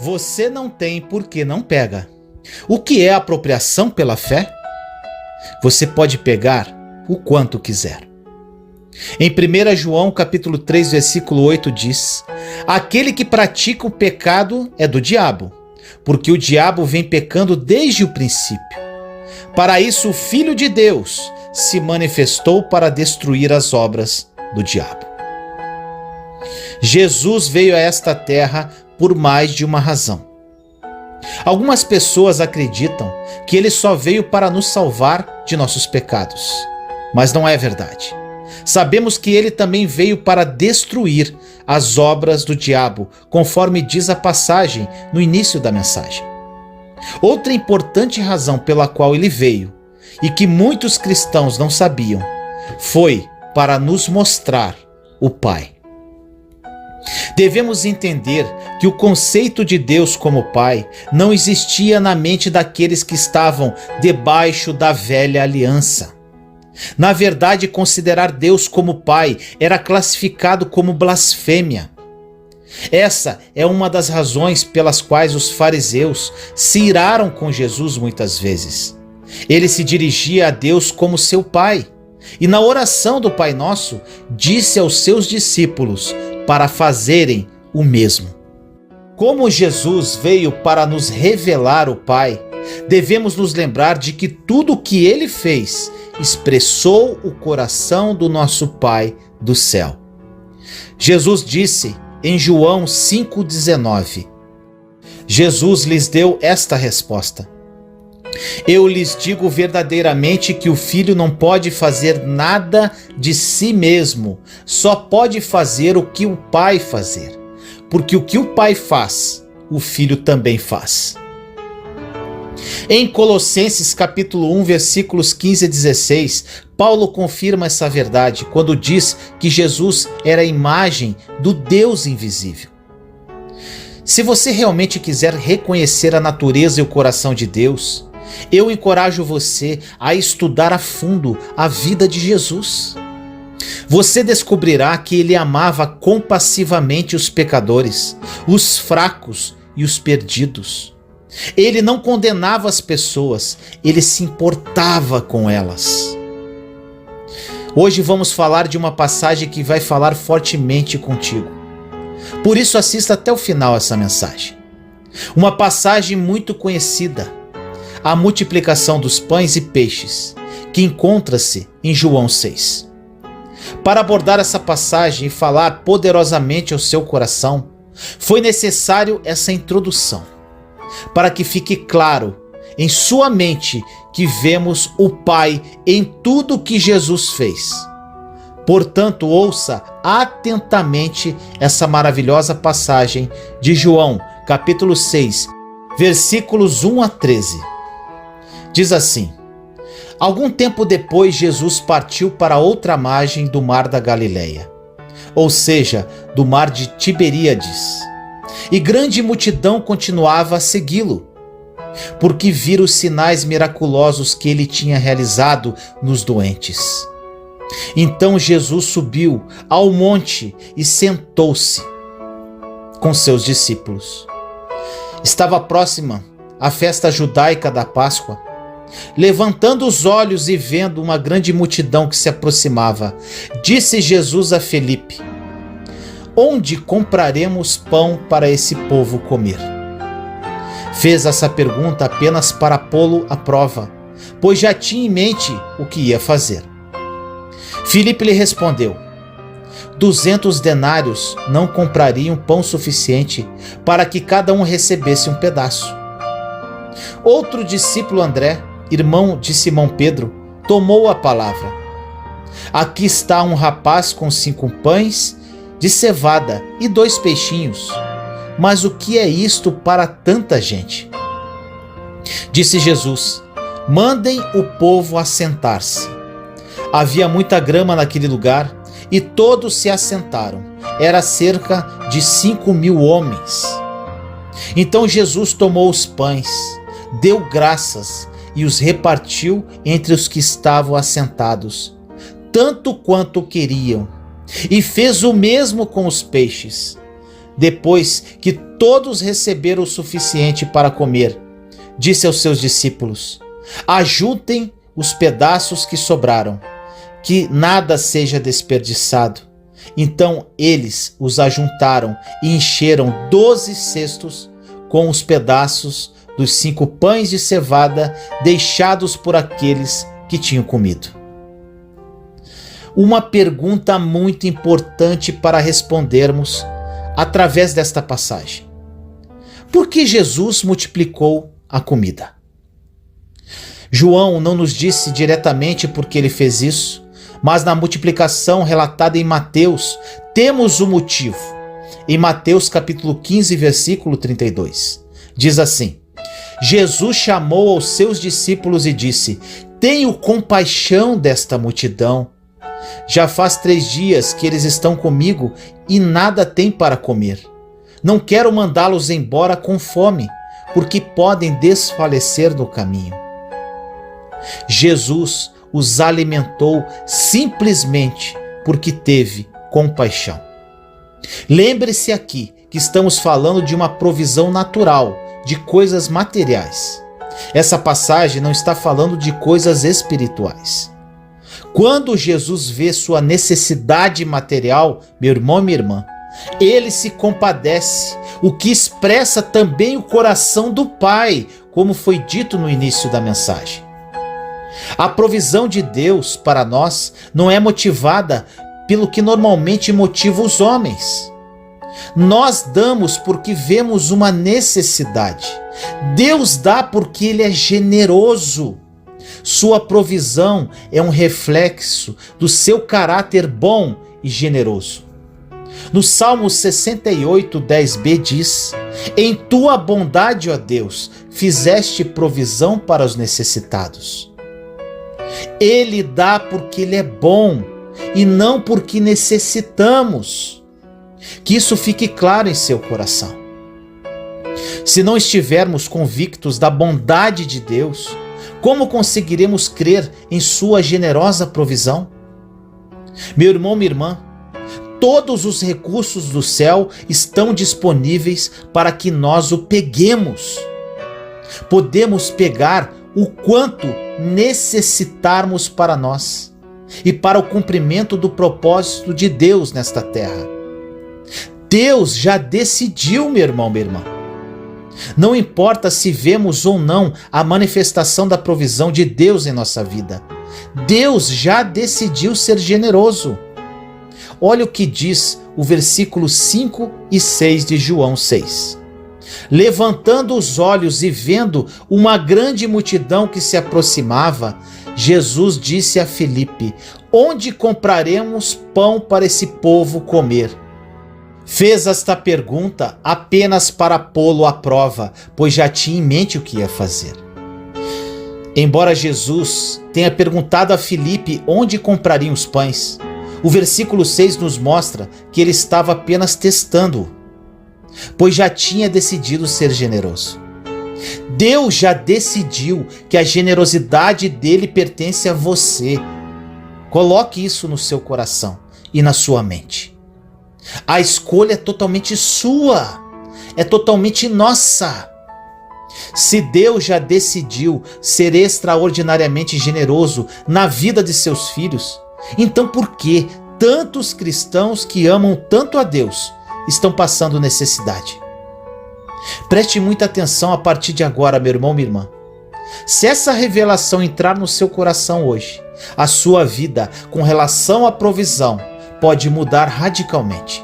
Você não tem porque não pega. O que é apropriação pela fé? Você pode pegar o quanto quiser. Em 1 João capítulo 3, versículo 8 diz: aquele que pratica o pecado é do diabo, porque o diabo vem pecando desde o princípio. Para isso o Filho de Deus se manifestou para destruir as obras do diabo. Jesus veio a esta terra por mais de uma razão. Algumas pessoas acreditam que ele só veio para nos salvar de nossos pecados, mas não é verdade. Sabemos que ele também veio para destruir as obras do diabo, conforme diz a passagem no início da mensagem. Outra importante razão pela qual ele veio, e que muitos cristãos não sabiam, foi para nos mostrar o Pai. Devemos entender que o conceito de Deus como Pai não existia na mente daqueles que estavam debaixo da velha aliança. Na verdade, considerar Deus como Pai era classificado como blasfêmia. Essa é uma das razões pelas quais os fariseus se iraram com Jesus muitas vezes. Ele se dirigia a Deus como seu Pai, e na oração do Pai Nosso disse aos seus discípulos para fazerem o mesmo. Como Jesus veio para nos revelar o Pai, devemos nos lembrar de que tudo o que ele fez expressou o coração do nosso Pai do céu. Jesus disse em João 5,19, Jesus lhes deu esta resposta: eu lhes digo verdadeiramente que o Filho não pode fazer nada de si mesmo, só pode fazer o que o Pai fazer, porque o que o Pai faz, o Filho também faz. Em Colossenses capítulo 1, versículos 15 a 16, Paulo confirma essa verdade quando diz que Jesus era a imagem do Deus invisível. Se você realmente quiser reconhecer a natureza e o coração de Deus, eu encorajo você a estudar a fundo a vida de Jesus. Você descobrirá que ele amava compassivamente os pecadores, os fracos e os perdidos. Ele não condenava as pessoas, ele se importava com elas. Hoje vamos falar de uma passagem que vai falar fortemente contigo. Por isso assista até o final essa mensagem. Uma passagem muito conhecida, a multiplicação dos pães e peixes, que encontra-se em João 6. Para abordar essa passagem e falar poderosamente ao seu coração, foi necessário essa introdução, para que fique claro em sua mente que vemos o Pai em tudo que Jesus fez. Portanto, ouça atentamente essa maravilhosa passagem de João, capítulo 6, versículos 1 a 13. Diz assim: algum tempo depois, Jesus partiu para outra margem do mar da Galileia, ou seja, do mar de Tiberíades, e grande multidão continuava a segui-lo, porque viram os sinais miraculosos que ele tinha realizado nos doentes. Então Jesus subiu ao monte e sentou-se com seus discípulos. Estava próxima a festa judaica da Páscoa. Levantando os olhos e vendo uma grande multidão que se aproximava, disse Jesus a Felipe: onde compraremos pão para esse povo comer? Fez essa pergunta apenas para pô-lo à prova, pois já tinha em mente o que ia fazer. Felipe lhe respondeu: 200 denários não comprariam pão suficiente para que cada um recebesse um pedaço. Outro discípulo, André, irmão de Simão Pedro, tomou a palavra: aqui está um rapaz com 5 pães de cevada e 2 peixinhos, mas o que é isto para tanta gente? Disse Jesus: mandem o povo assentar-se. Havia muita grama naquele lugar e todos se assentaram. Era cerca de 5.000 homens. Então Jesus tomou os pães, deu graças e os repartiu entre os que estavam assentados, tanto quanto queriam, e fez o mesmo com os peixes. Depois que todos receberam o suficiente para comer, disse aos seus discípulos: ajuntem os pedaços que sobraram, que nada seja desperdiçado. Então eles os ajuntaram e encheram 12 cestos com os pedaços dos 5 pães de cevada deixados por aqueles que tinham comido. Uma pergunta muito importante para respondermos através desta passagem: por que Jesus multiplicou a comida? João não nos disse diretamente por que ele fez isso, mas na multiplicação relatada em Mateus, temos o motivo. Em Mateus capítulo 15, versículo 32, diz assim: Jesus chamou aos seus discípulos e disse: tenho compaixão desta multidão. Já faz 3 dias que eles estão comigo e nada têm para comer. Não quero mandá-los embora com fome, porque podem desfalecer no caminho. Jesus os alimentou simplesmente porque teve compaixão. Lembre-se aqui que estamos falando de uma provisão natural, de coisas materiais. Essa passagem não está falando de coisas espirituais. Quando Jesus vê sua necessidade material, meu irmão e minha irmã, ele se compadece, o que expressa também o coração do Pai, como foi dito no início da mensagem. A provisão de Deus para nós não é motivada pelo que normalmente motiva os homens. Nós damos porque vemos uma necessidade. Deus dá porque Ele é generoso. Sua provisão é um reflexo do seu caráter bom e generoso. No Salmo 68, 10b diz: em tua bondade, ó Deus, fizeste provisão para os necessitados. Ele dá porque Ele é bom e não porque necessitamos. Que isso fique claro em seu coração. Se não estivermos convictos da bondade de Deus, como conseguiremos crer em sua generosa provisão? Meu irmão, minha irmã, todos os recursos do céu estão disponíveis para que nós o peguemos. Podemos pegar o quanto necessitarmos para nós e para o cumprimento do propósito de Deus nesta terra. Deus já decidiu, meu irmão, minha irmã. Não importa se vemos ou não a manifestação da provisão de Deus em nossa vida. Deus já decidiu ser generoso. Olha o que diz o versículo 5 e 6 de João 6. Levantando os olhos e vendo uma grande multidão que se aproximava, Jesus disse a Filipe: onde compraremos pão para esse povo comer? Fez esta pergunta apenas para pô-lo à prova, pois já tinha em mente o que ia fazer. Embora Jesus tenha perguntado a Filipe onde comprariam os pães, o versículo 6 nos mostra que ele estava apenas testando-o, pois já tinha decidido ser generoso. Deus já decidiu que a generosidade dele pertence a você. Coloque isso no seu coração e na sua mente. A escolha é totalmente sua, é totalmente nossa. Se Deus já decidiu ser extraordinariamente generoso na vida de seus filhos, então por que tantos cristãos que amam tanto a Deus estão passando necessidade? Preste muita atenção a partir de agora, meu irmão, minha irmã. Se essa revelação entrar no seu coração hoje, a sua vida com relação à provisão pode mudar radicalmente.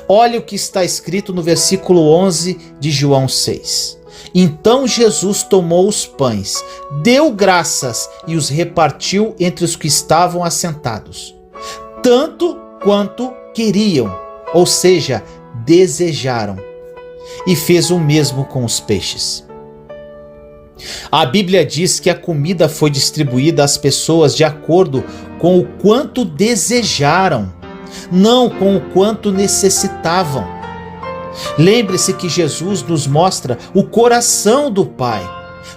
Olha o que está escrito no versículo 11 de João 6. Então Jesus tomou os pães, deu graças e os repartiu entre os que estavam assentados, tanto quanto queriam, ou seja, desejaram, e fez o mesmo com os peixes. A Bíblia diz que a comida foi distribuída às pessoas de acordo com o quanto desejaram, não com o quanto necessitavam. Lembre-se que Jesus nos mostra o coração do Pai.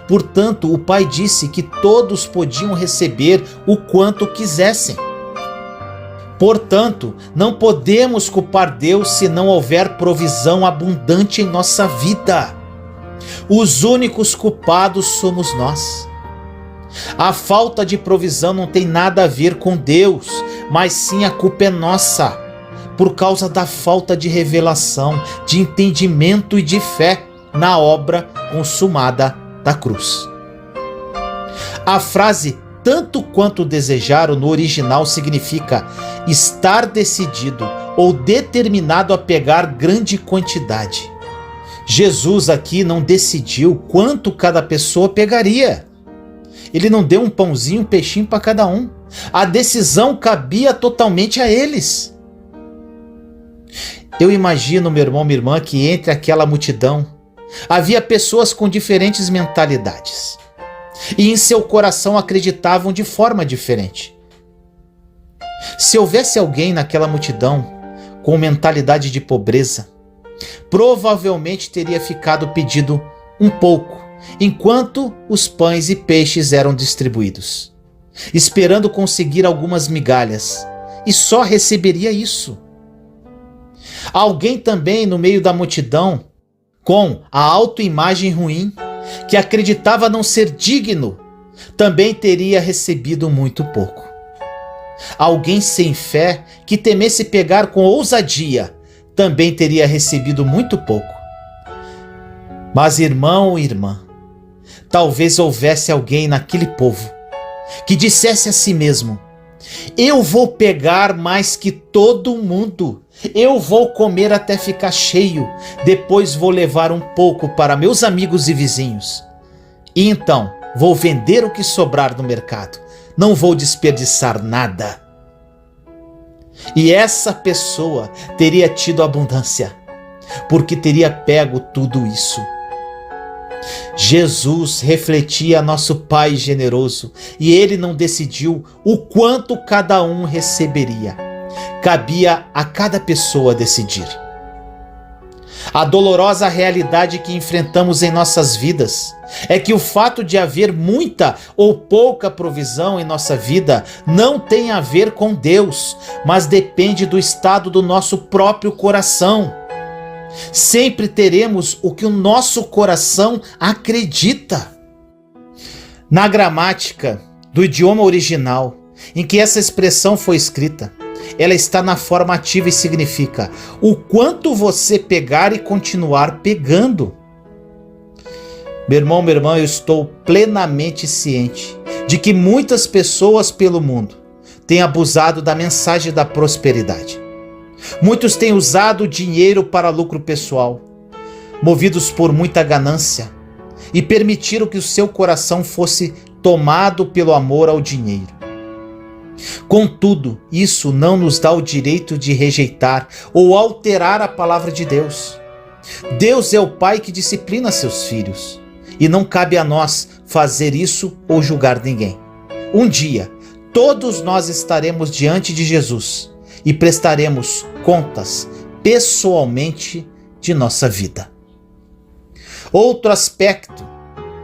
Portanto, o Pai disse que todos podiam receber o quanto quisessem. Portanto, não podemos culpar Deus se não houver provisão abundante em nossa vida. Os únicos culpados somos nós. A falta de provisão não tem nada a ver com Deus, mas sim a culpa é nossa, por causa da falta de revelação, de entendimento e de fé na obra consumada da cruz. A frase "tanto quanto desejaram" no original significa estar decidido ou determinado a pegar grande quantidade. Jesus aqui não decidiu quanto cada pessoa pegaria. Ele não deu um pãozinho, um peixinho para cada um. A decisão cabia totalmente a eles. Eu imagino, meu irmão, minha irmã, que entre aquela multidão havia pessoas com diferentes mentalidades. E em seu coração acreditavam de forma diferente. Se houvesse alguém naquela multidão com mentalidade de pobreza, provavelmente teria ficado pedindo um pouco, enquanto os pães e peixes eram distribuídos, esperando conseguir algumas migalhas, e só receberia isso. Alguém também no meio da multidão, com a autoimagem ruim, que acreditava não ser digno, também teria recebido muito pouco. Alguém sem fé, que temesse pegar com ousadia, também teria recebido muito pouco. Mas, irmão e irmã, talvez houvesse alguém naquele povo que dissesse a si mesmo: eu vou pegar mais que todo mundo, eu vou comer até ficar cheio, depois vou levar um pouco para meus amigos e vizinhos, e então vou vender o que sobrar no mercado, não vou desperdiçar nada. E essa pessoa teria tido abundância, porque teria pego tudo isso. Jesus refletia nosso Pai generoso, e ele não decidiu o quanto cada um receberia. Cabia a cada pessoa decidir. A dolorosa realidade que enfrentamos em nossas vidas é que o fato de haver muita ou pouca provisão em nossa vida não tem a ver com Deus, mas depende do estado do nosso próprio coração. Sempre teremos o que o nosso coração acredita. Na gramática do idioma original em que essa expressão foi escrita, ela está na forma ativa e significa o quanto você pegar e continuar pegando. Meu irmão, minha irmã, eu estou plenamente ciente de que muitas pessoas pelo mundo têm abusado da mensagem da prosperidade. Muitos têm usado o dinheiro para lucro pessoal, movidos por muita ganância, e permitiram que o seu coração fosse tomado pelo amor ao dinheiro. Contudo, isso não nos dá o direito de rejeitar ou alterar a palavra de Deus. Deus é o Pai que disciplina seus filhos, e não cabe a nós fazer isso ou julgar ninguém. Um dia, todos nós estaremos diante de Jesus e prestaremos contas pessoalmente de nossa vida. Outro aspecto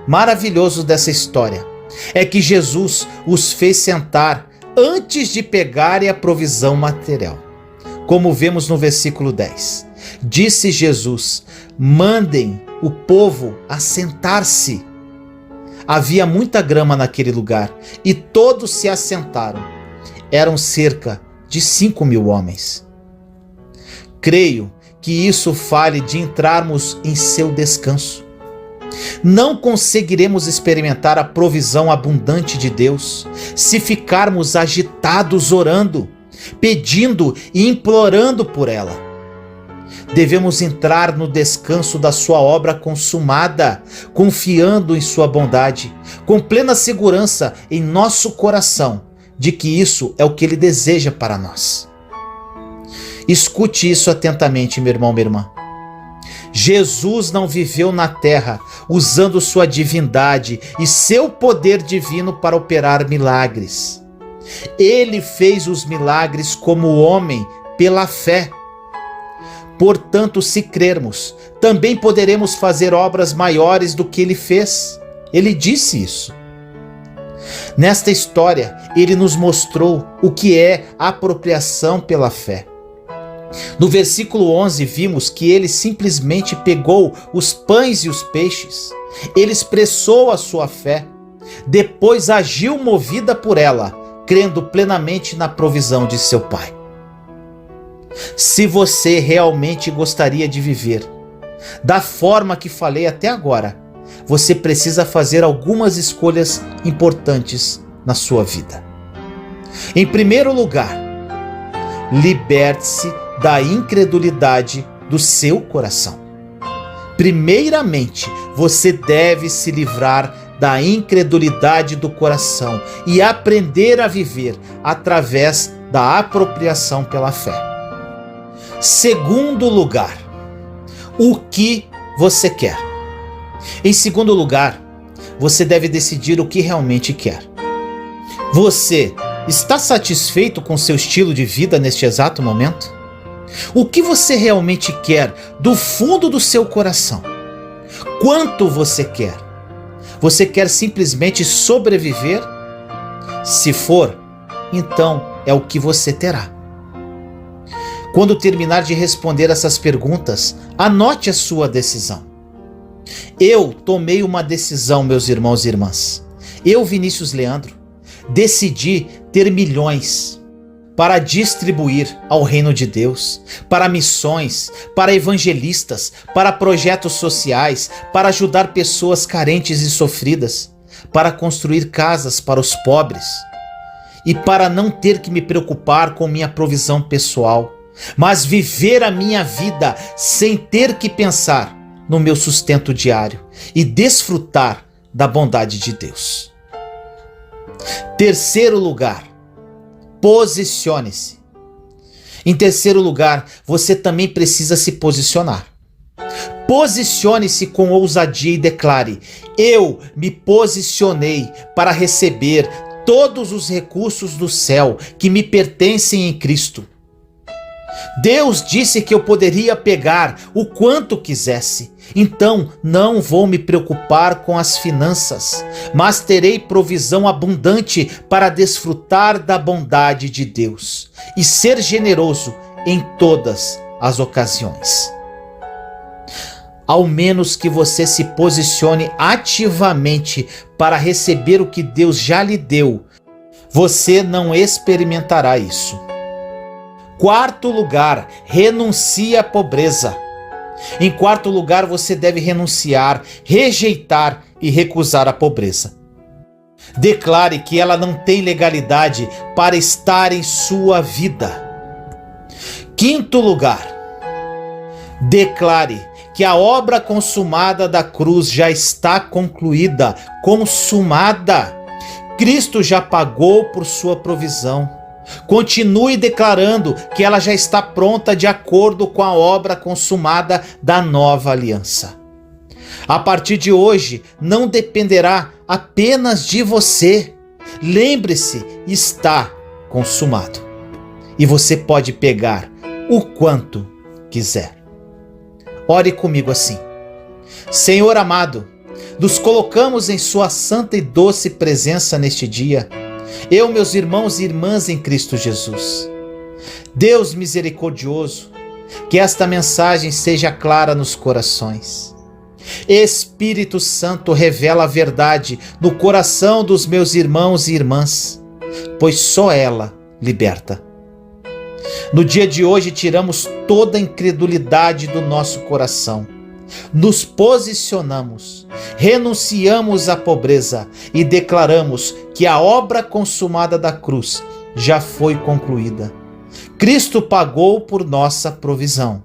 maravilhoso dessa história é que Jesus os fez sentar antes de pegarem a provisão material. Como vemos no versículo 10. Disse Jesus: mandem o povo assentar-se. Havia muita grama naquele lugar e todos se assentaram. Eram cerca de 5.000 homens. Creio que isso fale de entrarmos em seu descanso. Não conseguiremos experimentar a provisão abundante de Deus se ficarmos agitados orando, pedindo e implorando por ela. Devemos entrar no descanso da sua obra consumada, confiando em sua bondade, com plena segurança em nosso coração de que isso é o que ele deseja para nós. Escute isso atentamente, meu irmão, minha irmã. Jesus não viveu na terra usando sua divindade e seu poder divino para operar milagres. Ele fez os milagres como homem pela fé. Portanto, se crermos, também poderemos fazer obras maiores do que ele fez. Ele disse isso. Nesta história, ele nos mostrou o que é apropriação pela fé. No versículo 11, vimos que ele simplesmente pegou os pães e os peixes. Ele expressou a sua fé, depois agiu movida por ela, crendo plenamente na provisão de seu Pai. Se você realmente gostaria de viver da forma que falei até agora, você precisa fazer algumas escolhas importantes na sua vida. Em primeiro lugar, liberte-se da incredulidade do seu coração. Primeiramente, você deve se livrar da incredulidade do coração e aprender a viver através da apropriação pela fé. Segundo lugar, o que você quer? Em segundo lugar, você deve decidir o que realmente quer. Você está satisfeito com seu estilo de vida neste exato momento? O que você realmente quer do fundo do seu coração? Quanto você quer? Você quer simplesmente sobreviver? Se for, então é o que você terá. Quando terminar de responder essas perguntas, anote a sua decisão. Eu tomei uma decisão, meus irmãos e irmãs. Eu, Vinícius Leandro, decidi ter milhões para distribuir ao reino de Deus, para missões, para evangelistas, para projetos sociais, para ajudar pessoas carentes e sofridas, para construir casas para os pobres e para não ter que me preocupar com minha provisão pessoal, mas viver a minha vida sem ter que pensar no meu sustento diário e desfrutar da bondade de Deus. Terceiro lugar, posicione-se. Em terceiro lugar, você também precisa se posicionar. Posicione-se com ousadia e declare: eu me posicionei para receber todos os recursos do céu que me pertencem em Cristo. Deus disse que eu poderia pegar o quanto quisesse, então não vou me preocupar com as finanças, mas terei provisão abundante para desfrutar da bondade de Deus e ser generoso em todas as ocasiões. Ao menos que você se posicione ativamente para receber o que Deus já lhe deu, você não experimentará isso. Quarto lugar, renuncie à pobreza. Em quarto lugar, você deve renunciar, rejeitar e recusar a pobreza. Declare que ela não tem legalidade para estar em sua vida. Quinto lugar, declare que a obra consumada da cruz já está concluída, consumada. Cristo já pagou por sua provisão. Continue declarando que ela já está pronta de acordo com a obra consumada da nova aliança. A partir de hoje, não dependerá apenas de você. Lembre-se, está consumado. E você pode pegar o quanto quiser. Ore comigo assim: Senhor amado, nos colocamos em sua santa e doce presença neste dia. Eu, meus irmãos e irmãs em Cristo Jesus. Deus misericordioso, que esta mensagem seja clara nos corações. Espírito Santo, revela a verdade no coração dos meus irmãos e irmãs, pois só ela liberta. No dia de hoje, tiramos toda a incredulidade do nosso coração. Nos posicionamos, renunciamos à pobreza e declaramos que a obra consumada da cruz já foi concluída. Cristo pagou por nossa provisão.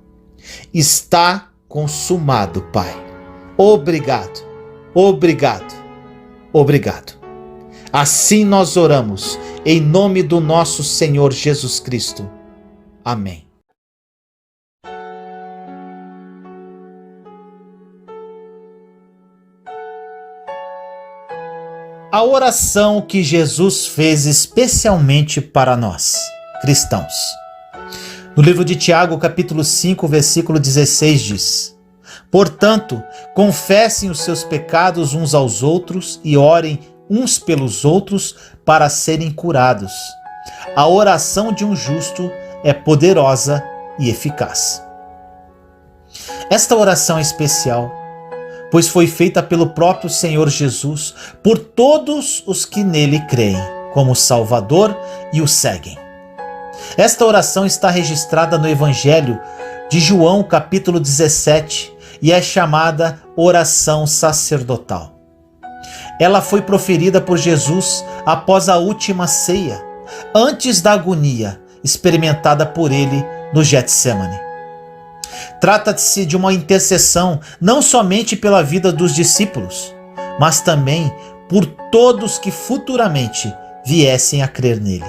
Está consumado, Pai. Obrigado, obrigado, obrigado. Assim nós oramos, em nome do nosso Senhor Jesus Cristo. Amém. A oração que Jesus fez especialmente para nós, cristãos. No livro de Tiago, capítulo 5, versículo 16 diz: Portanto, confessem os seus pecados uns aos outros e orem uns pelos outros para serem curados. A oração de um justo é poderosa e eficaz. Esta oração é especial, pois foi feita pelo próprio Senhor Jesus por todos os que nele creem, como Salvador e o seguem. Esta oração está registrada no Evangelho de João, capítulo 17, e é chamada oração sacerdotal. Ela foi proferida por Jesus após a última ceia, antes da agonia experimentada por ele no Getsêmani. Trata-se de uma intercessão não somente pela vida dos discípulos, mas também por todos que futuramente viessem a crer nele.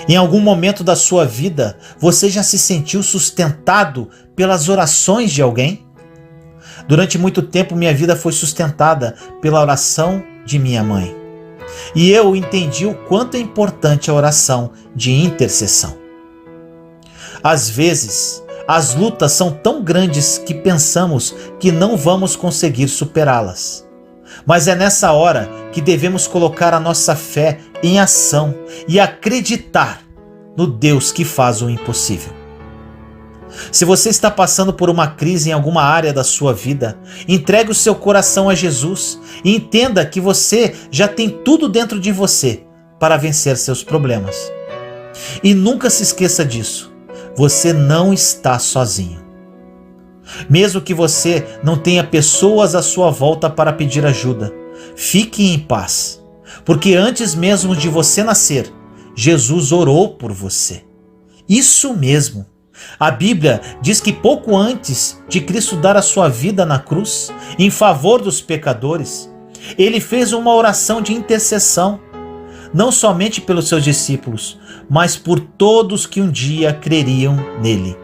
Em algum momento da sua vida, você já se sentiu sustentado pelas orações de alguém? Durante muito tempo, minha vida foi sustentada pela oração de minha mãe. E eu entendi o quanto é importante a oração de intercessão. Às vezes, as lutas são tão grandes que pensamos que não vamos conseguir superá-las. Mas é nessa hora que devemos colocar a nossa fé em ação e acreditar no Deus que faz o impossível. Se você está passando por uma crise em alguma área da sua vida, entregue o seu coração a Jesus e entenda que você já tem tudo dentro de você para vencer seus problemas. E nunca se esqueça disso, você não está sozinho. Mesmo que você não tenha pessoas à sua volta para pedir ajuda, fique em paz, porque antes mesmo de você nascer, Jesus orou por você. Isso mesmo. A Bíblia diz que pouco antes de Cristo dar a sua vida na cruz, em favor dos pecadores, ele fez uma oração de intercessão, não somente pelos seus discípulos, mas por todos que um dia creriam nele.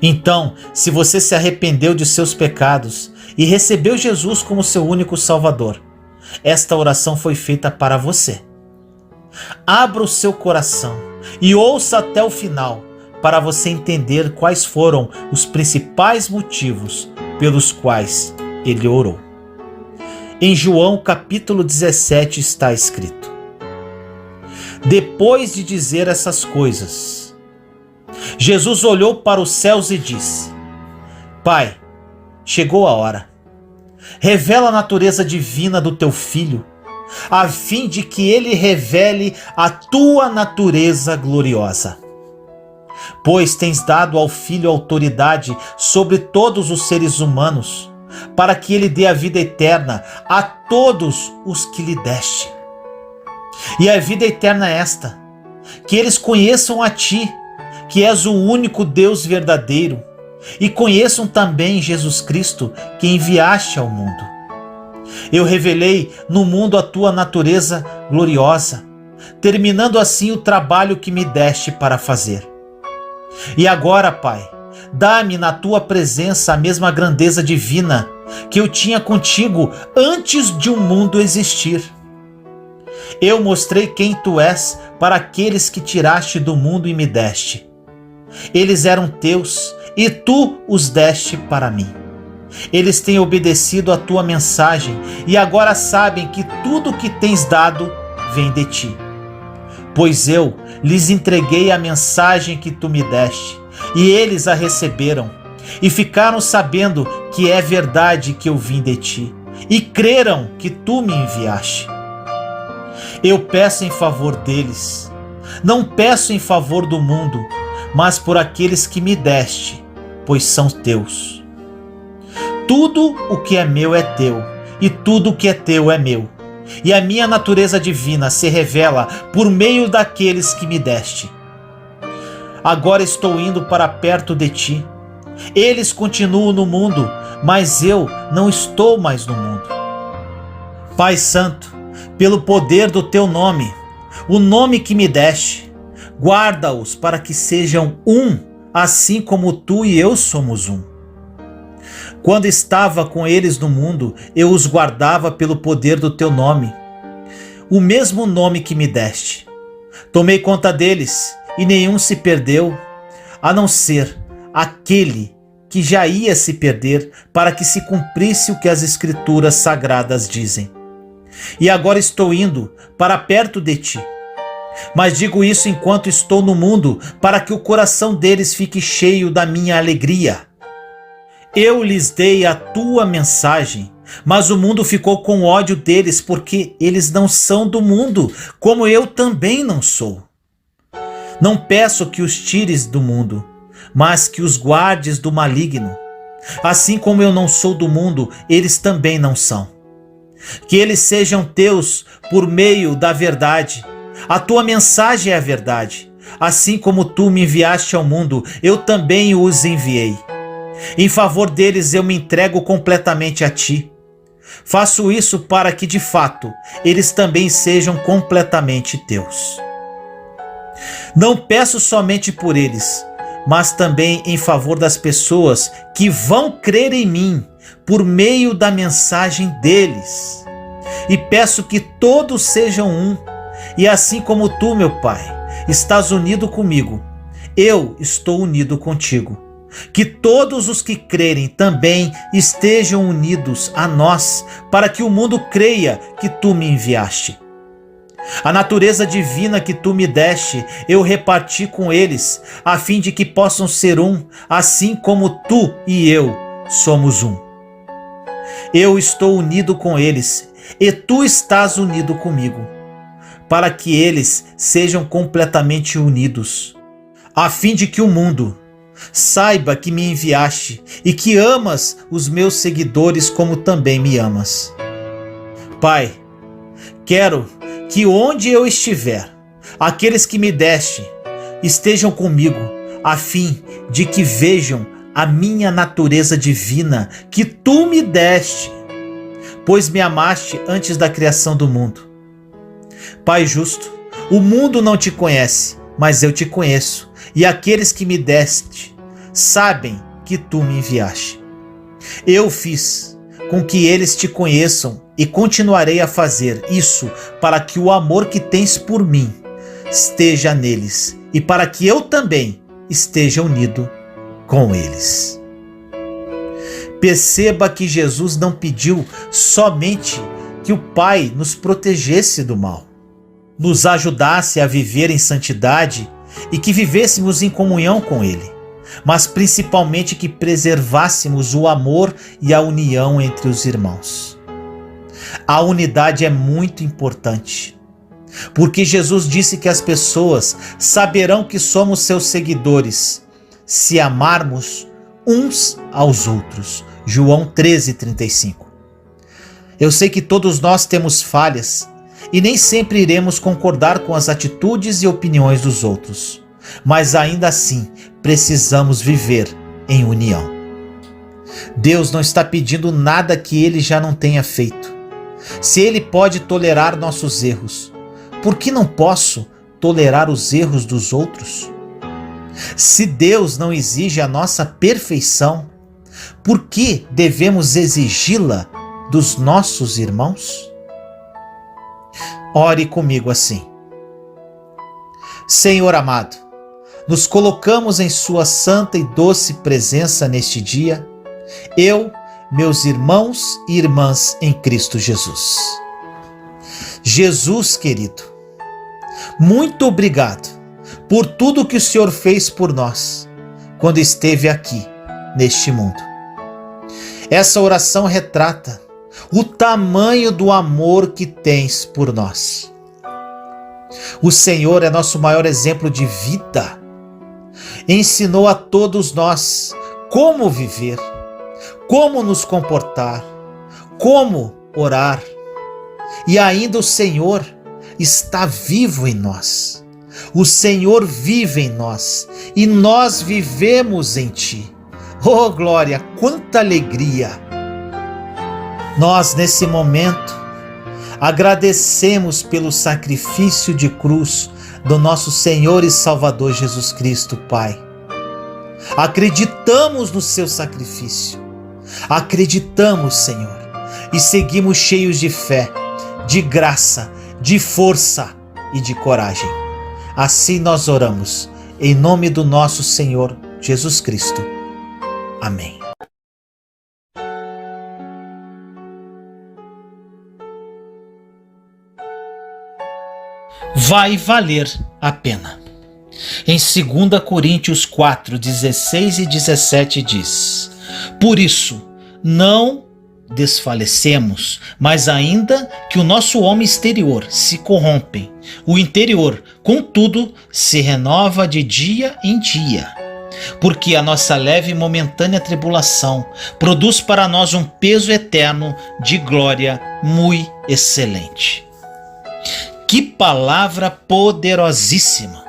Então, se você se arrependeu de seus pecados e recebeu Jesus como seu único Salvador, esta oração foi feita para você. Abra o seu coração e ouça até o final para você entender quais foram os principais motivos pelos quais ele orou. Em João capítulo 17 está escrito: depois de dizer essas coisas, Jesus olhou para os céus e disse: Pai, chegou a hora. Revela a natureza divina do teu Filho, a fim de que ele revele a tua natureza gloriosa. Pois tens dado ao Filho autoridade sobre todos os seres humanos, para que ele dê a vida eterna a todos os que lhe deste. E a vida eterna é esta: que eles conheçam a ti, que és o único Deus verdadeiro, e conheçam também Jesus Cristo, que enviaste ao mundo. Eu revelei no mundo a tua natureza gloriosa, terminando assim o trabalho que me deste para fazer. E agora, Pai, dá-me na tua presença a mesma grandeza divina que eu tinha contigo antes de um mundo existir. Eu mostrei quem tu és para aqueles que tiraste do mundo e me deste. Eles eram teus e tu os deste para mim. Eles têm obedecido a tua mensagem e agora sabem que tudo que tens dado vem de ti. Pois eu lhes entreguei a mensagem que tu me deste, e eles a receberam, e ficaram sabendo que é verdade que eu vim de ti, e creram que tu me enviaste. Eu peço em favor deles, não peço em favor do mundo, mas por aqueles que me deste, pois são teus. Tudo o que é meu é teu, e tudo o que é teu é meu. E a minha natureza divina se revela por meio daqueles que me deste. Agora estou indo para perto de ti. Eles continuam no mundo, mas eu não estou mais no mundo. Pai Santo, pelo poder do teu nome, o nome que me deste, guarda-os para que sejam um, assim como tu e eu somos um. Quando estava com eles no mundo, eu os guardava pelo poder do teu nome, o mesmo nome que me deste. Tomei conta deles, e nenhum se perdeu, a não ser aquele que já ia se perder, para que se cumprisse o que as Escrituras sagradas dizem. e agora estou indo para perto de ti. Mas digo isso enquanto estou no mundo, para que o coração deles fique cheio da minha alegria. Eu lhes dei a tua mensagem, mas o mundo ficou com ódio deles, porque eles não são do mundo, como eu também não sou. Não peço que os tires do mundo, mas que os guardes do maligno. Assim como eu não sou do mundo, eles também não são. Que eles sejam teus por meio da verdade. A tua mensagem é a verdade. Assim como tu me enviaste ao mundo, eu também os enviei. Em favor deles eu me entrego completamente a ti. Faço isso para que, de fato, eles também sejam completamente teus. Não peço somente por eles, mas também em favor das pessoas que vão crer em mim por meio da mensagem deles. E peço que todos sejam um, e assim como tu, meu Pai, estás unido comigo, eu estou unido contigo. Que todos os que crerem também estejam unidos a nós, para que o mundo creia que tu me enviaste. A natureza divina que tu me deste, eu reparti com eles, a fim de que possam ser um, assim como tu e eu somos um. Eu estou unido com eles, e tu estás unido comigo, para que eles sejam completamente unidos, a fim de que o mundo saiba que me enviaste e que amas os meus seguidores como também me amas. Pai, quero que onde eu estiver, aqueles que me deste estejam comigo, a fim de que vejam a minha natureza divina que tu me deste, pois me amaste antes da criação do mundo. Pai justo, o mundo não te conhece, mas eu te conheço, e aqueles que me deste sabem que tu me enviaste. Eu fiz com que eles te conheçam e continuarei a fazer isso para que o amor que tens por mim esteja neles e para que eu também esteja unido com eles. Perceba que Jesus não pediu somente que o Pai nos protegesse do mal, nos ajudasse a viver em santidade e que vivêssemos em comunhão com Ele, mas principalmente que preservássemos o amor e a união entre os irmãos. A unidade é muito importante, porque Jesus disse que as pessoas saberão que somos seus seguidores se amarmos uns aos outros. João 13:35. Eu sei que todos nós temos falhas e nem sempre iremos concordar com as atitudes e opiniões dos outros, mas ainda assim precisamos viver em união. Deus não está pedindo nada que Ele já não tenha feito. Se Ele pode tolerar nossos erros, por que não posso tolerar os erros dos outros? Se Deus não exige a nossa perfeição, por que devemos exigi-la dos nossos irmãos? Ore comigo assim. Senhor amado, nos colocamos em sua santa e doce presença neste dia, eu, meus irmãos e irmãs em Cristo Jesus. Jesus querido, muito obrigado por tudo que o Senhor fez por nós quando esteve aqui neste mundo. Essa oração retrata o tamanho do amor que tens por nós. O Senhor é nosso maior exemplo de vida. Ensinou a todos nós como viver, como nos comportar, como orar. E ainda o Senhor está vivo em nós. O Senhor vive em nós e nós vivemos em Ti. Oh glória, quanta alegria! Nós nesse momento agradecemos pelo sacrifício de cruz do nosso Senhor e Salvador Jesus Cristo, Pai. Acreditamos no seu sacrifício. Acreditamos, Senhor, e seguimos cheios de fé, de graça, de força e de coragem. Assim nós oramos, em nome do nosso Senhor Jesus Cristo. Amém. vai valer a pena. Em 2 Coríntios 4, 16 e 17 diz: por isso, não desfalecemos, mas ainda que o nosso homem exterior se corrompe, o interior, contudo, se renova de dia em dia. Porque a nossa leve e momentânea tribulação produz para nós um peso eterno de glória muito excelente. Que palavra poderosíssima!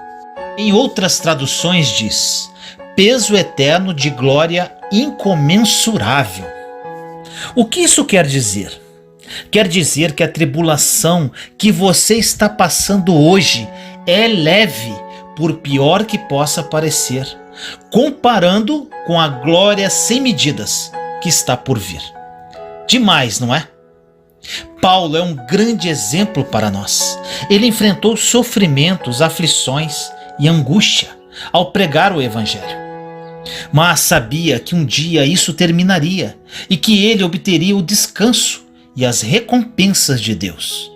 Em outras traduções diz: peso eterno de glória incomensurável. O que isso quer dizer? Quer dizer que a tribulação que você está passando hoje é leve, por pior que possa parecer, comparando com a glória sem medidas que está por vir. Demais, não é? Paulo é um grande exemplo para nós. Ele enfrentou sofrimentos, aflições e angústia ao pregar o Evangelho. Mas sabia que um dia isso terminaria e que ele obteria o descanso e as recompensas de Deus.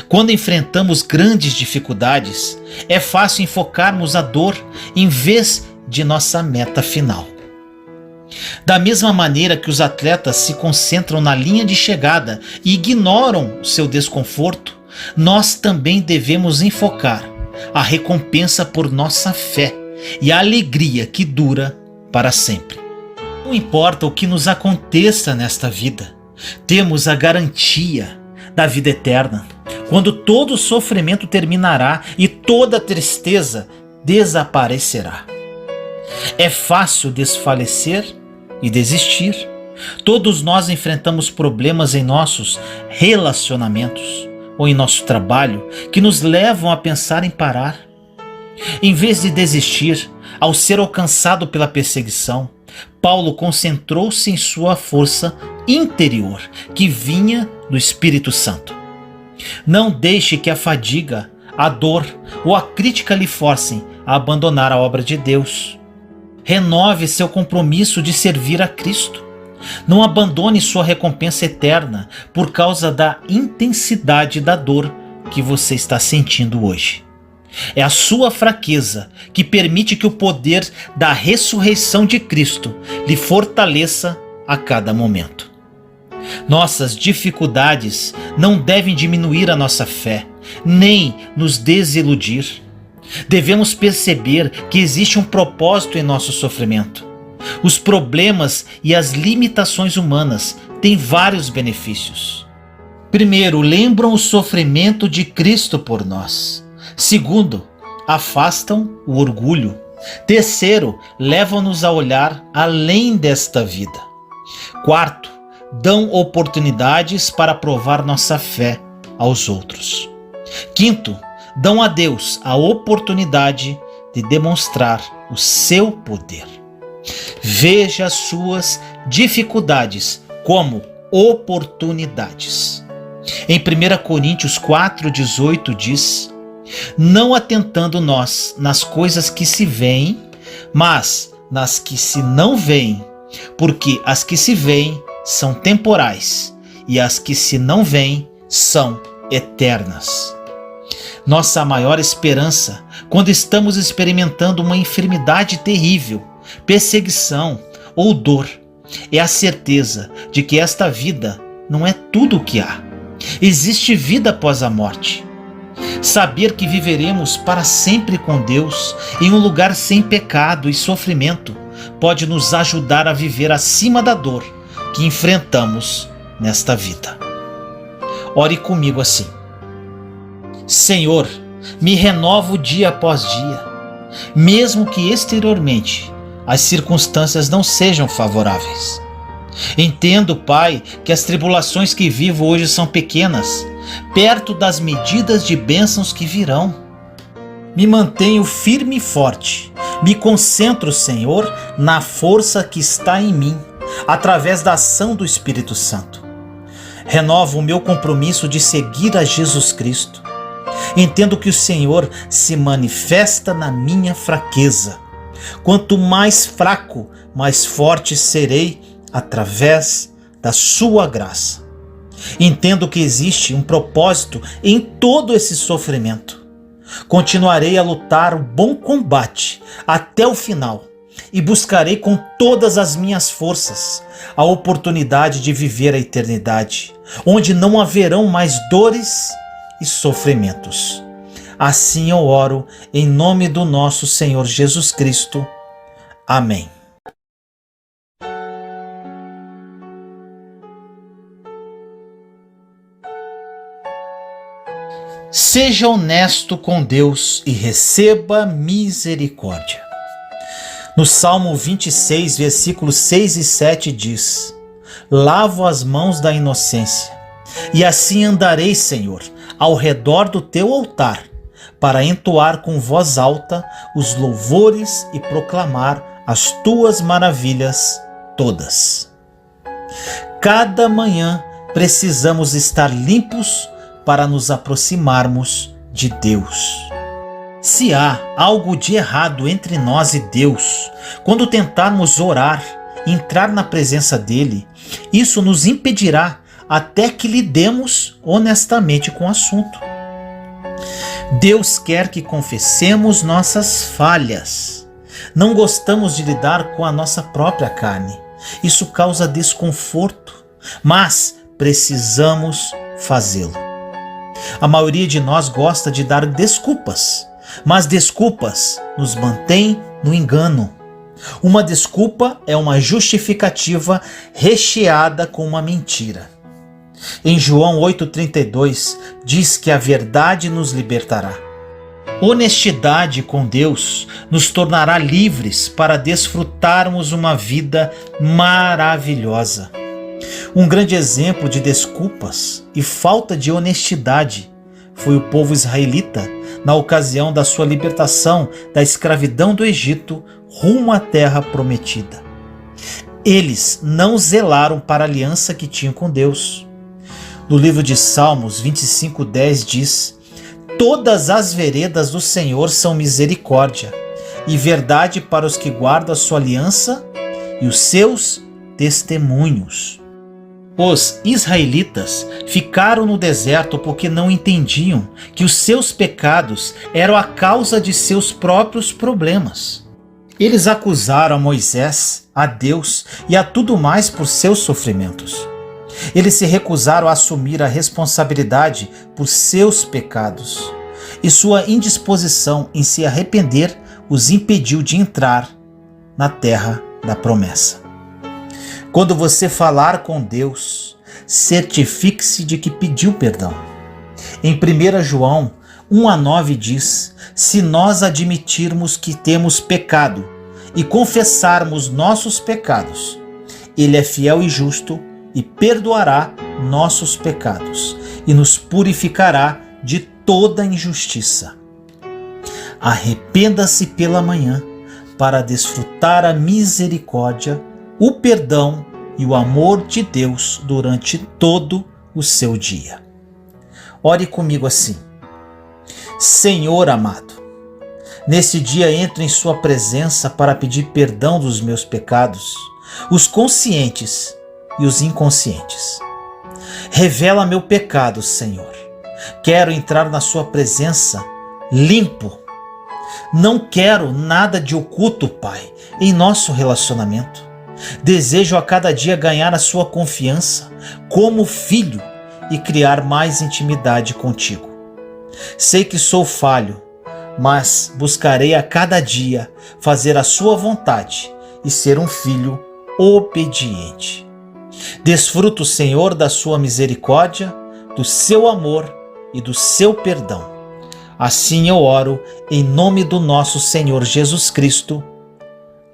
Quando enfrentamos grandes dificuldades, é fácil enfocarmos a dor em vez de nossa meta final. Da mesma maneira que os atletas se concentram na linha de chegada e ignoram o seu desconforto, nós também devemos enfocar a recompensa por nossa fé e a alegria que dura para sempre. Não importa o que nos aconteça nesta vida, temos a garantia da vida eterna, quando todo o sofrimento terminará e toda a tristeza desaparecerá. É fácil desfalecer e desistir. Todos nós enfrentamos problemas em nossos relacionamentos ou em nosso trabalho que nos levam a pensar em parar. Em vez de desistir, ao ser alcançado pela perseguição, Paulo concentrou-se em sua força interior, que vinha do Espírito Santo. Não deixe que a fadiga, a dor ou a crítica lhe forcem a abandonar a obra de Deus. Renove seu compromisso de servir a Cristo. Não abandone sua recompensa eterna por causa da intensidade da dor que você está sentindo hoje. É a sua fraqueza que permite que o poder da ressurreição de Cristo lhe fortaleça a cada momento. Nossas dificuldades não devem diminuir a nossa fé, nem nos desiludir. Devemos perceber que existe um propósito em nosso sofrimento. Os problemas e as limitações humanas têm vários benefícios. Primeiro, lembram o sofrimento de Cristo por nós. Segundo, afastam o orgulho. Terceiro, levam-nos a olhar além desta vida. Quarto, dão oportunidades para provar nossa fé aos outros. Quinto, dão a Deus a oportunidade de demonstrar o seu poder. Veja as suas dificuldades como oportunidades. Em 1 Coríntios 4,18 diz: não atentando nós nas coisas que se veem, mas nas que se não veem, porque as que se veem são temporais e as que se não veem são eternas. Nossa maior esperança, quando estamos experimentando uma enfermidade terrível, perseguição ou dor, é a certeza de que esta vida não é tudo o que há. Existe vida após a morte. Saber que viveremos para sempre com Deus em um lugar sem pecado e sofrimento pode nos ajudar a viver acima da dor que enfrentamos nesta vida. Ore comigo assim: Senhor, me renovo dia após dia, mesmo que exteriormente as circunstâncias não sejam favoráveis. Entendo, Pai, que as tribulações que vivo hoje são pequenas, perto das medidas de bênçãos que virão. Me mantenho firme e forte. Me concentro, Senhor, na força que está em mim, através da ação do Espírito Santo. Renovo o meu compromisso de seguir a Jesus Cristo. Entendo que o Senhor se manifesta na minha fraqueza. Quanto mais fraco, mais forte serei através da sua graça. Entendo que existe um propósito em todo esse sofrimento. Continuarei a lutar o bom combate até o final e buscarei com todas as minhas forças a oportunidade de viver a eternidade, onde não haverão mais dores e sofrimentos. Assim eu oro em nome do nosso Senhor Jesus Cristo. Amém. Seja honesto com Deus e receba misericórdia. No Salmo 26, versículos 6 e 7 diz: Lavo as mãos da inocência, e assim andarei, Senhor, ao redor do teu altar, para entoar com voz alta os louvores e proclamar as tuas maravilhas todas. Cada manhã precisamos estar limpos para nos aproximarmos de Deus. Se há algo de errado entre nós e Deus, quando tentarmos orar e entrar na presença dele, isso nos impedirá até que lidemos honestamente com o assunto. Deus quer que confessemos nossas falhas. Não gostamos de lidar com a nossa própria carne. Isso causa desconforto, mas precisamos fazê-lo. A maioria de nós gosta de dar desculpas, mas desculpas nos mantêm no engano. Uma desculpa é uma justificativa recheada com uma mentira. Em João 8,32 diz que a verdade nos libertará. Honestidade com Deus nos tornará livres para desfrutarmos uma vida maravilhosa. Um grande exemplo de desculpas e falta de honestidade foi o povo israelita na ocasião da sua libertação da escravidão do Egito rumo à terra prometida. Eles não zelaram para a aliança que tinham com Deus. No livro de Salmos 25:10 diz: Todas as veredas do Senhor são misericórdia e verdade para os que guardam a sua aliança e os seus testemunhos. Os israelitas ficaram no deserto porque não entendiam que os seus pecados eram a causa de seus próprios problemas. Eles acusaram a Moisés, a Deus e a tudo mais por seus sofrimentos. Eles se recusaram a assumir a responsabilidade por seus pecados, e sua indisposição em se arrepender os impediu de entrar na terra da promessa. Quando você falar com Deus, certifique-se de que pediu perdão. Em 1 João 1:9 diz: Se nós admitirmos que temos pecado e confessarmos nossos pecados, Ele é fiel e justo e perdoará nossos pecados e nos purificará de toda injustiça. Arrependa-se pela manhã para desfrutar a misericórdia, o perdão e o amor de Deus durante todo o seu dia. Ore comigo assim: Senhor amado, nesse dia entro em sua presença para pedir perdão dos meus pecados, os conscientes e os inconscientes. Revela meu pecado, Senhor. Quero entrar na sua presença limpo. Não quero nada de oculto, Pai, em nosso relacionamento. Desejo a cada dia ganhar a sua confiança como filho e criar mais intimidade contigo. Sei que sou falho, mas buscarei a cada dia fazer a sua vontade e ser um filho obediente. Desfruto, Senhor, da sua misericórdia, do seu amor e do seu perdão. Assim eu oro em nome do nosso Senhor Jesus Cristo.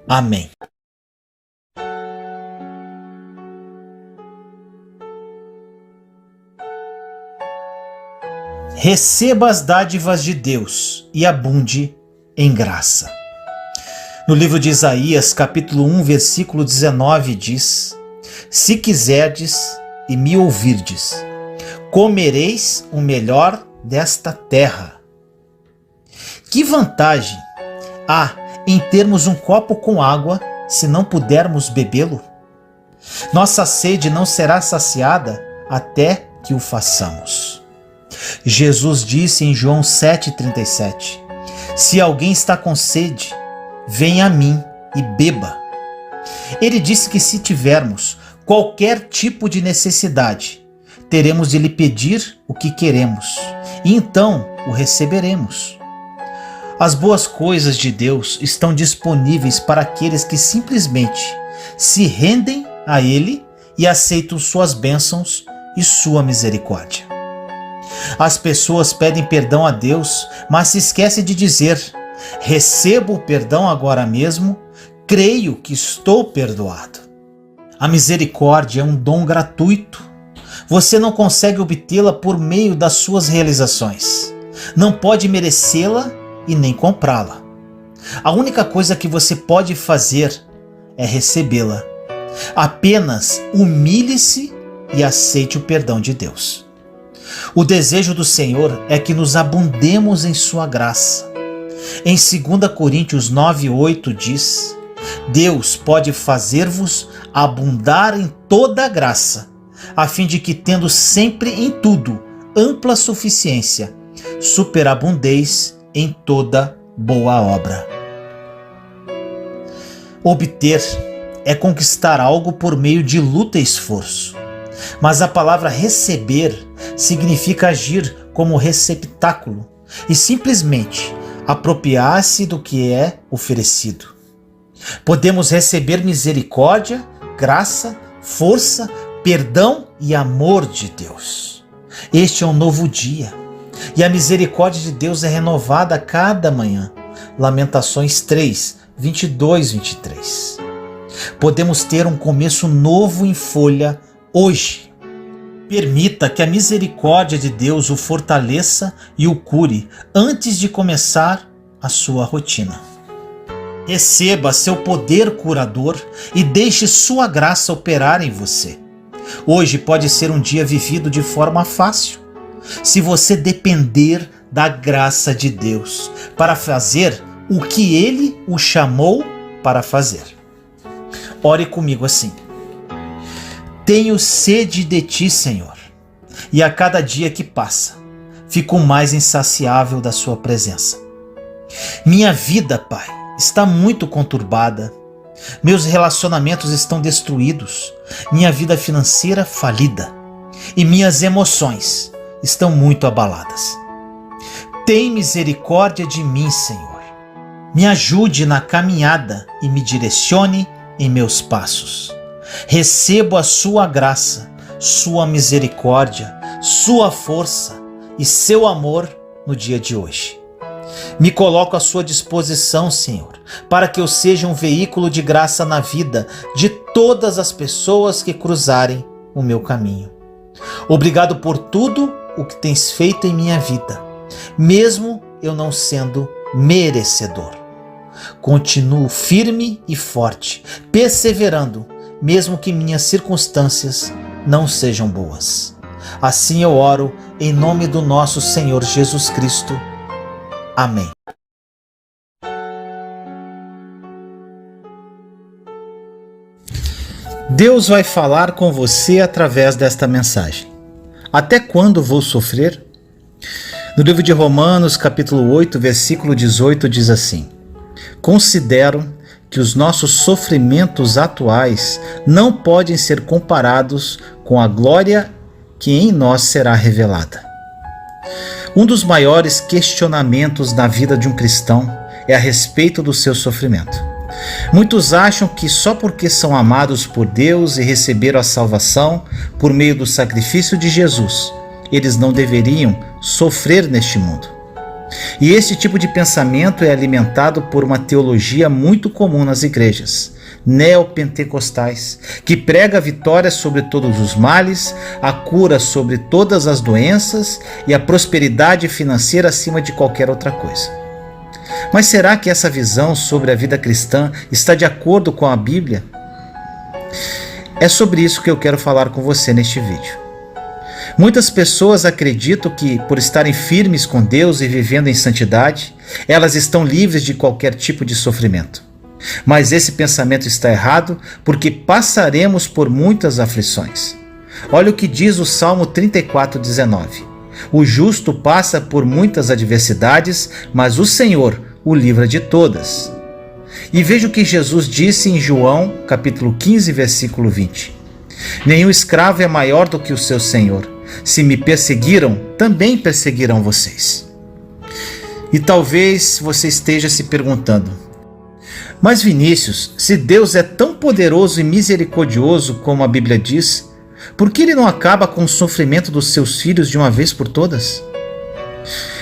Amém. Receba as dádivas de Deus e abunde em graça. No livro de Isaías, capítulo 1, versículo 19, diz: Se quiserdes e me ouvirdes, comereis o melhor desta terra. Que vantagem há em termos um copo com água se não pudermos bebê-lo? Nossa sede não será saciada até que o façamos. Jesus disse em João 7,37: Se alguém está com sede, venha a mim e beba. Ele disse que se tivermos qualquer tipo de necessidade, teremos de lhe pedir o que queremos, e então o receberemos. As boas coisas de Deus estão disponíveis para aqueles que simplesmente se rendem a Ele e aceitam suas bênçãos e sua misericórdia. As pessoas pedem perdão a Deus, mas se esquecem de dizer: recebo o perdão agora mesmo, creio que estou perdoado. A misericórdia é um dom gratuito. Você não consegue obtê-la por meio das suas realizações. Não pode merecê-la e nem comprá-la. A única coisa que você pode fazer é recebê-la. Apenas humilhe-se e aceite o perdão de Deus. O desejo do Senhor é que nos abundemos em sua graça. Em 2 Coríntios 9:8 diz: Deus pode fazer-vos abundar em toda a graça, a fim de que, tendo sempre em tudo ampla suficiência, superabundeis em toda boa obra. Obter é conquistar algo por meio de luta e esforço. Mas a palavra receber significa agir como receptáculo e simplesmente apropriar-se do que é oferecido. Podemos receber misericórdia, graça, força, perdão e amor de Deus. Este é um novo dia e a misericórdia de Deus é renovada a cada manhã. Lamentações 3:22-23. Podemos ter um começo novo em folha hoje. Permita que a misericórdia de Deus o fortaleça e o cure antes de começar a sua rotina. Receba seu poder curador e deixe sua graça operar em você. Hoje pode ser um dia vivido de forma fácil, se você depender da graça de Deus para fazer o que Ele o chamou para fazer. Ore comigo assim: Tenho sede de ti, Senhor, e a cada dia que passa, fico mais insaciável da sua presença. Minha vida, Pai, está muito conturbada. Meus relacionamentos estão destruídos, minha vida financeira falida e minhas emoções estão muito abaladas. Tem misericórdia de mim, Senhor. Me ajude na caminhada e me direcione em meus passos. Recebo a sua graça, sua misericórdia, sua força e seu amor no dia de hoje. Me coloco à sua disposição, Senhor, para que eu seja um veículo de graça na vida de todas as pessoas que cruzarem o meu caminho. Obrigado por tudo o que tens feito em minha vida, mesmo eu não sendo merecedor. Continuo firme e forte, perseverando, mesmo que minhas circunstâncias não sejam boas. Assim eu oro em nome do nosso Senhor Jesus Cristo. Amém. Deus vai falar com você através desta mensagem. Até quando vou sofrer? No livro de Romanos, capítulo 8, versículo 18, diz assim: Considero que os nossos sofrimentos atuais não podem ser comparados com a glória que em nós será revelada. Um dos maiores questionamentos na vida de um cristão é a respeito do seu sofrimento. Muitos acham que só porque são amados por Deus e receberam a salvação por meio do sacrifício de Jesus, eles não deveriam sofrer neste mundo. E esse tipo de pensamento é alimentado por uma teologia muito comum nas igrejas neopentecostais, que prega a vitória sobre todos os males, a cura sobre todas as doenças e a prosperidade financeira acima de qualquer outra coisa. Mas será que essa visão sobre a vida cristã está de acordo com a Bíblia? É sobre isso que eu quero falar com você neste vídeo. Muitas pessoas acreditam que, por estarem firmes com Deus e vivendo em santidade, elas estão livres de qualquer tipo de sofrimento. Mas esse pensamento está errado, porque passaremos por muitas aflições. Olha o que diz o Salmo 34:19. O justo passa por muitas adversidades, mas o Senhor o livra de todas. E veja o que Jesus disse em João, capítulo 15, versículo 20. Nenhum escravo é maior do que o seu senhor. Se me perseguiram, também perseguirão vocês. E talvez você esteja se perguntando: mas Vinícius, se Deus é tão poderoso e misericordioso como a Bíblia diz, por que ele não acaba com o sofrimento dos seus filhos de uma vez por todas?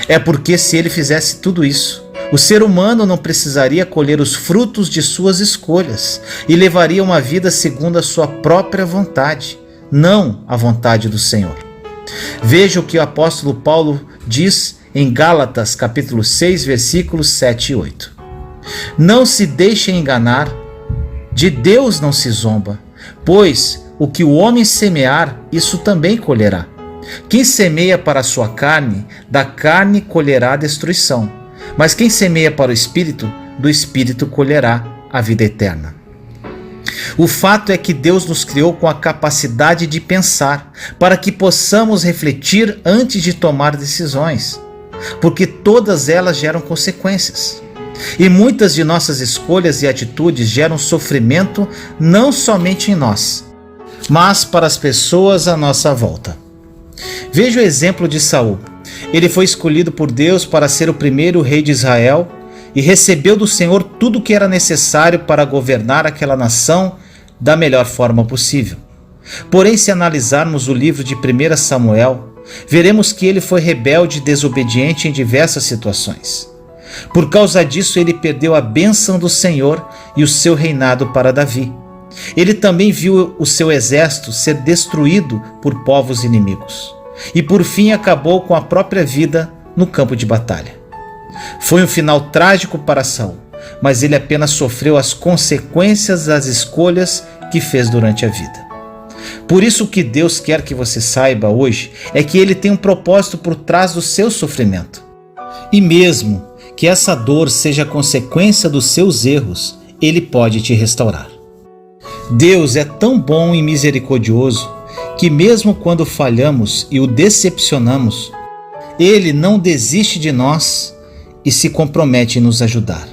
É porque se ele fizesse tudo isso, o ser humano não precisaria colher os frutos de suas escolhas e levaria uma vida segundo a sua própria vontade, não a vontade do Senhor. Veja o que o apóstolo Paulo diz em Gálatas capítulo 6, versículos 7 e 8. Não se deixem enganar, de Deus não se zomba, pois o que o homem semear, isso também colherá. Quem semeia para a sua carne, da carne colherá a destruição, mas quem semeia para o Espírito, do Espírito colherá a vida eterna. O fato é que Deus nos criou com a capacidade de pensar, para que possamos refletir antes de tomar decisões, porque todas elas geram consequências. E muitas de nossas escolhas e atitudes geram sofrimento não somente em nós, mas para as pessoas à nossa volta. Veja o exemplo de Saul. Ele foi escolhido por Deus para ser o primeiro rei de Israel e recebeu do Senhor tudo o que era necessário para governar aquela nação da melhor forma possível. Porém, se analisarmos o livro de 1 Samuel, veremos que ele foi rebelde e desobediente em diversas situações. Por causa disso, ele perdeu a bênção do Senhor e o seu reinado para Davi. Ele também viu o seu exército ser destruído por povos inimigos. E por fim acabou com a própria vida no campo de batalha. Foi um final trágico para Saul, mas ele apenas sofreu as consequências das escolhas que fez durante a vida. Por isso o que Deus quer que você saiba hoje é que ele tem um propósito por trás do seu sofrimento. E mesmo que essa dor seja consequência dos seus erros, ele pode te restaurar. Deus é tão bom e misericordioso que mesmo quando falhamos e o decepcionamos, ele não desiste de nós e se compromete em nos ajudar.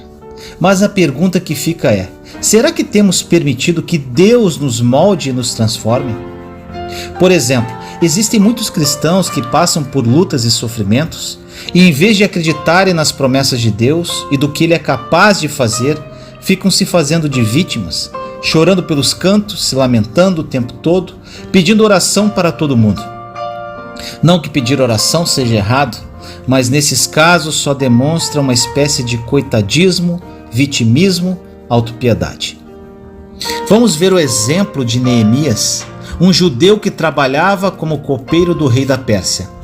Mas a pergunta que fica é: será que temos permitido que Deus nos molde e nos transforme? Por exemplo, existem muitos cristãos que passam por lutas e sofrimentos e, em vez de acreditarem nas promessas de Deus e do que Ele é capaz de fazer, ficam se fazendo de vítimas, chorando pelos cantos, se lamentando o tempo todo, pedindo oração para todo mundo. Não que pedir oração seja errado, mas nesses casos só demonstra uma espécie de coitadismo, vitimismo, autopiedade. Vamos ver o exemplo de Neemias, um judeu que trabalhava como copeiro do rei da Pérsia.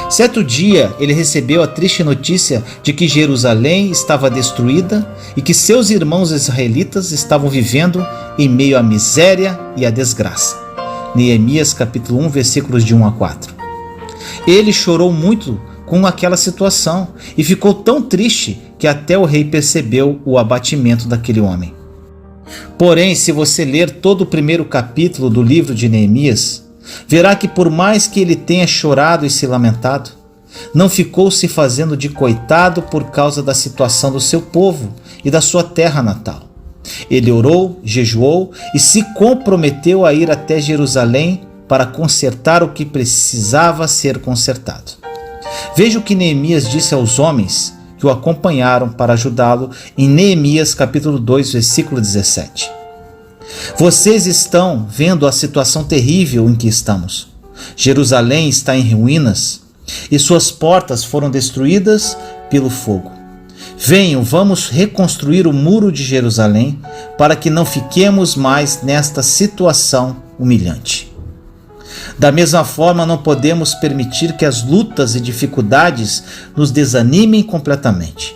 Certo dia, ele recebeu a triste notícia de que Jerusalém estava destruída e que seus irmãos israelitas estavam vivendo em meio à miséria e à desgraça. Neemias capítulo 1, versículos de 1 a 4. Ele chorou muito com aquela situação e ficou tão triste que até o rei percebeu o abatimento daquele homem. Porém, se você ler todo o primeiro capítulo do livro de Neemias, verá que por mais que ele tenha chorado e se lamentado, não ficou se fazendo de coitado por causa da situação do seu povo e da sua terra natal. Ele orou, jejuou e se comprometeu a ir até Jerusalém para consertar o que precisava ser consertado. Veja o que Neemias disse aos homens que o acompanharam para ajudá-lo em Neemias capítulo 2, versículo 17. Vocês estão vendo a situação terrível em que estamos. Jerusalém está em ruínas e suas portas foram destruídas pelo fogo. Venham, vamos reconstruir o muro de Jerusalém para que não fiquemos mais nesta situação humilhante. Da mesma forma, não podemos permitir que as lutas e dificuldades nos desanimem completamente.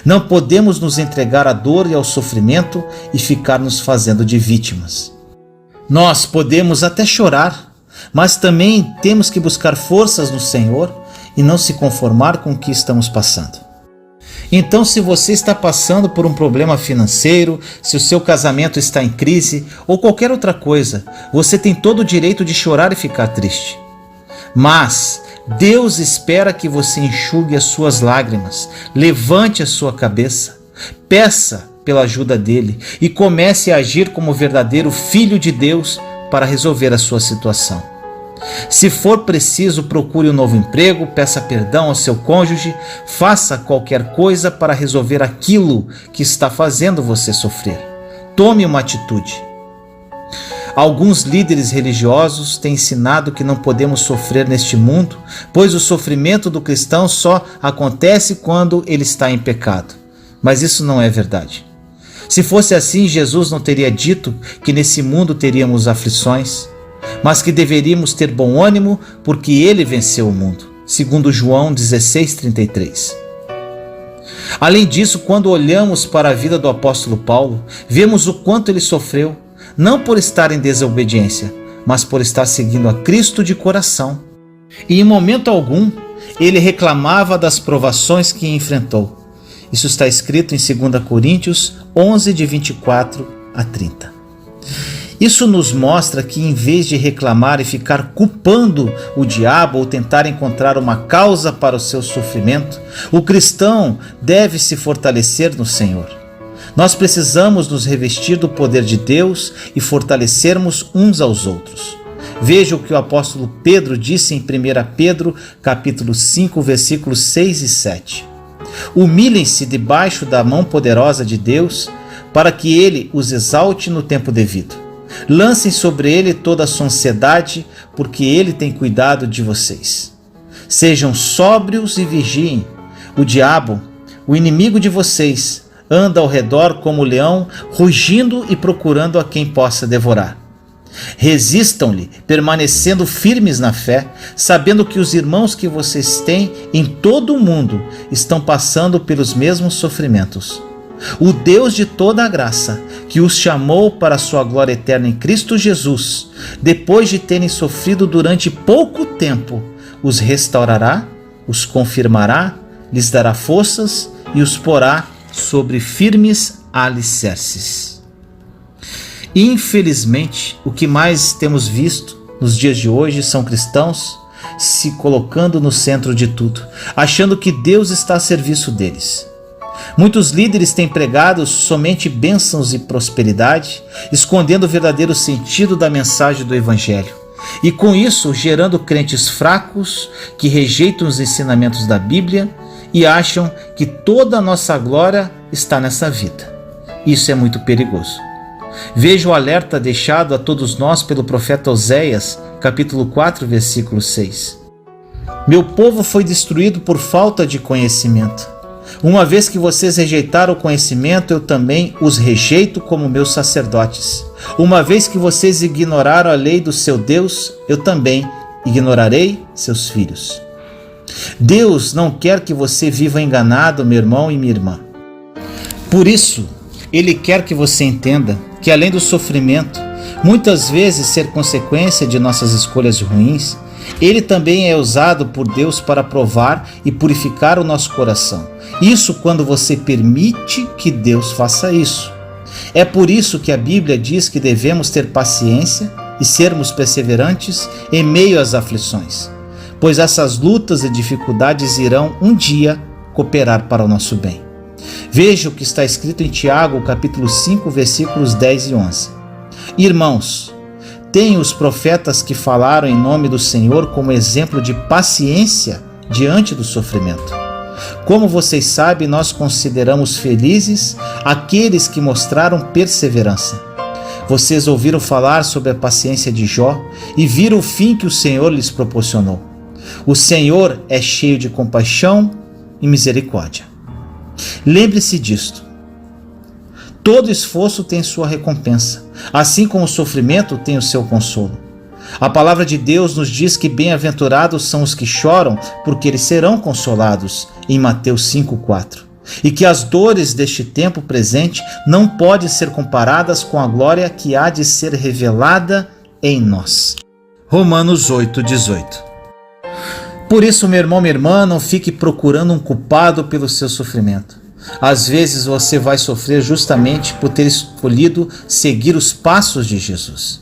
Não podemos nos entregar à dor e ao sofrimento e ficar nos fazendo de vítimas. Nós podemos até chorar, mas também temos que buscar forças no Senhor e não se conformar com o que estamos passando. Então, se você está passando por um problema financeiro, se o seu casamento está em crise ou qualquer outra coisa, você tem todo o direito de chorar e ficar triste. Mas Deus espera que você enxugue as suas lágrimas, levante a sua cabeça, peça pela ajuda dele e comece a agir como verdadeiro filho de Deus para resolver a sua situação. Se for preciso, procure um novo emprego, peça perdão ao seu cônjuge, faça qualquer coisa para resolver aquilo que está fazendo você sofrer. Tome uma atitude. Alguns líderes religiosos têm ensinado que não podemos sofrer neste mundo, pois o sofrimento do cristão só acontece quando ele está em pecado. Mas isso não é verdade. Se fosse assim, Jesus não teria dito que nesse mundo teríamos aflições, mas que deveríamos ter bom ânimo porque ele venceu o mundo. Segundo João 16:33. Além disso, quando olhamos para a vida do apóstolo Paulo, vemos o quanto ele sofreu, não por estar em desobediência, mas por estar seguindo a Cristo de coração. E em momento algum, ele reclamava das provações que enfrentou. Isso está escrito em 2 Coríntios 11, de 24 a 30. Isso nos mostra que, em vez de reclamar e ficar culpando o diabo ou tentar encontrar uma causa para o seu sofrimento, o cristão deve se fortalecer no Senhor. Nós precisamos nos revestir do poder de Deus e fortalecermos uns aos outros. Veja o que o apóstolo Pedro disse em 1 Pedro, capítulo 5, versículos 6 e 7. Humilhem-se debaixo da mão poderosa de Deus, para que ele os exalte no tempo devido. Lancem sobre ele toda a sua ansiedade, porque ele tem cuidado de vocês. Sejam sóbrios e vigiem. O diabo, o inimigo de vocês, anda ao redor como leão, rugindo e procurando a quem possa devorar. Resistam-lhe, permanecendo firmes na fé, sabendo que os irmãos que vocês têm em todo o mundo estão passando pelos mesmos sofrimentos. O Deus de toda a graça, que os chamou para a sua glória eterna em Cristo Jesus, depois de terem sofrido durante pouco tempo, os restaurará, os confirmará, lhes dará forças e os porá sobre firmes alicerces. Infelizmente, o que mais temos visto nos dias de hoje são cristãos se colocando no centro de tudo, achando que Deus está a serviço deles. Muitos líderes têm pregado somente bênçãos e prosperidade, escondendo o verdadeiro sentido da mensagem do Evangelho, e com isso gerando crentes fracos que rejeitam os ensinamentos da Bíblia e acham que toda a nossa glória está nessa vida. Isso é muito perigoso. Veja o alerta deixado a todos nós pelo profeta Oséias, capítulo 4, versículo 6. Meu povo foi destruído por falta de conhecimento. Uma vez que vocês rejeitaram o conhecimento, eu também os rejeito como meus sacerdotes. Uma vez que vocês ignoraram a lei do seu Deus, eu também ignorarei seus filhos. Deus não quer que você viva enganado, meu irmão e minha irmã. Por isso, Ele quer que você entenda que, além do sofrimento, muitas vezes ser consequência de nossas escolhas ruins, ele também é usado por Deus para provar e purificar o nosso coração. Isso quando você permite que Deus faça isso. É por isso que a Bíblia diz que devemos ter paciência e sermos perseverantes em meio às aflições, pois essas lutas e dificuldades irão um dia cooperar para o nosso bem. Veja o que está escrito em Tiago, capítulo 5, versículos 10 e 11. Irmãos, tenham os profetas que falaram em nome do Senhor como exemplo de paciência diante do sofrimento. Como vocês sabem, nós consideramos felizes aqueles que mostraram perseverança. Vocês ouviram falar sobre a paciência de Jó e viram o fim que o Senhor lhes proporcionou. O Senhor é cheio de compaixão e misericórdia. Lembre-se disto. Todo esforço tem sua recompensa, assim como o sofrimento tem o seu consolo. A palavra de Deus nos diz que bem-aventurados são os que choram, porque eles serão consolados, em Mateus 5,4. E que as dores deste tempo presente não podem ser comparadas com a glória que há de ser revelada em nós. Romanos 8,18. Por isso, meu irmão, minha irmã, não fique procurando um culpado pelo seu sofrimento. Às vezes você vai sofrer justamente por ter escolhido seguir os passos de Jesus.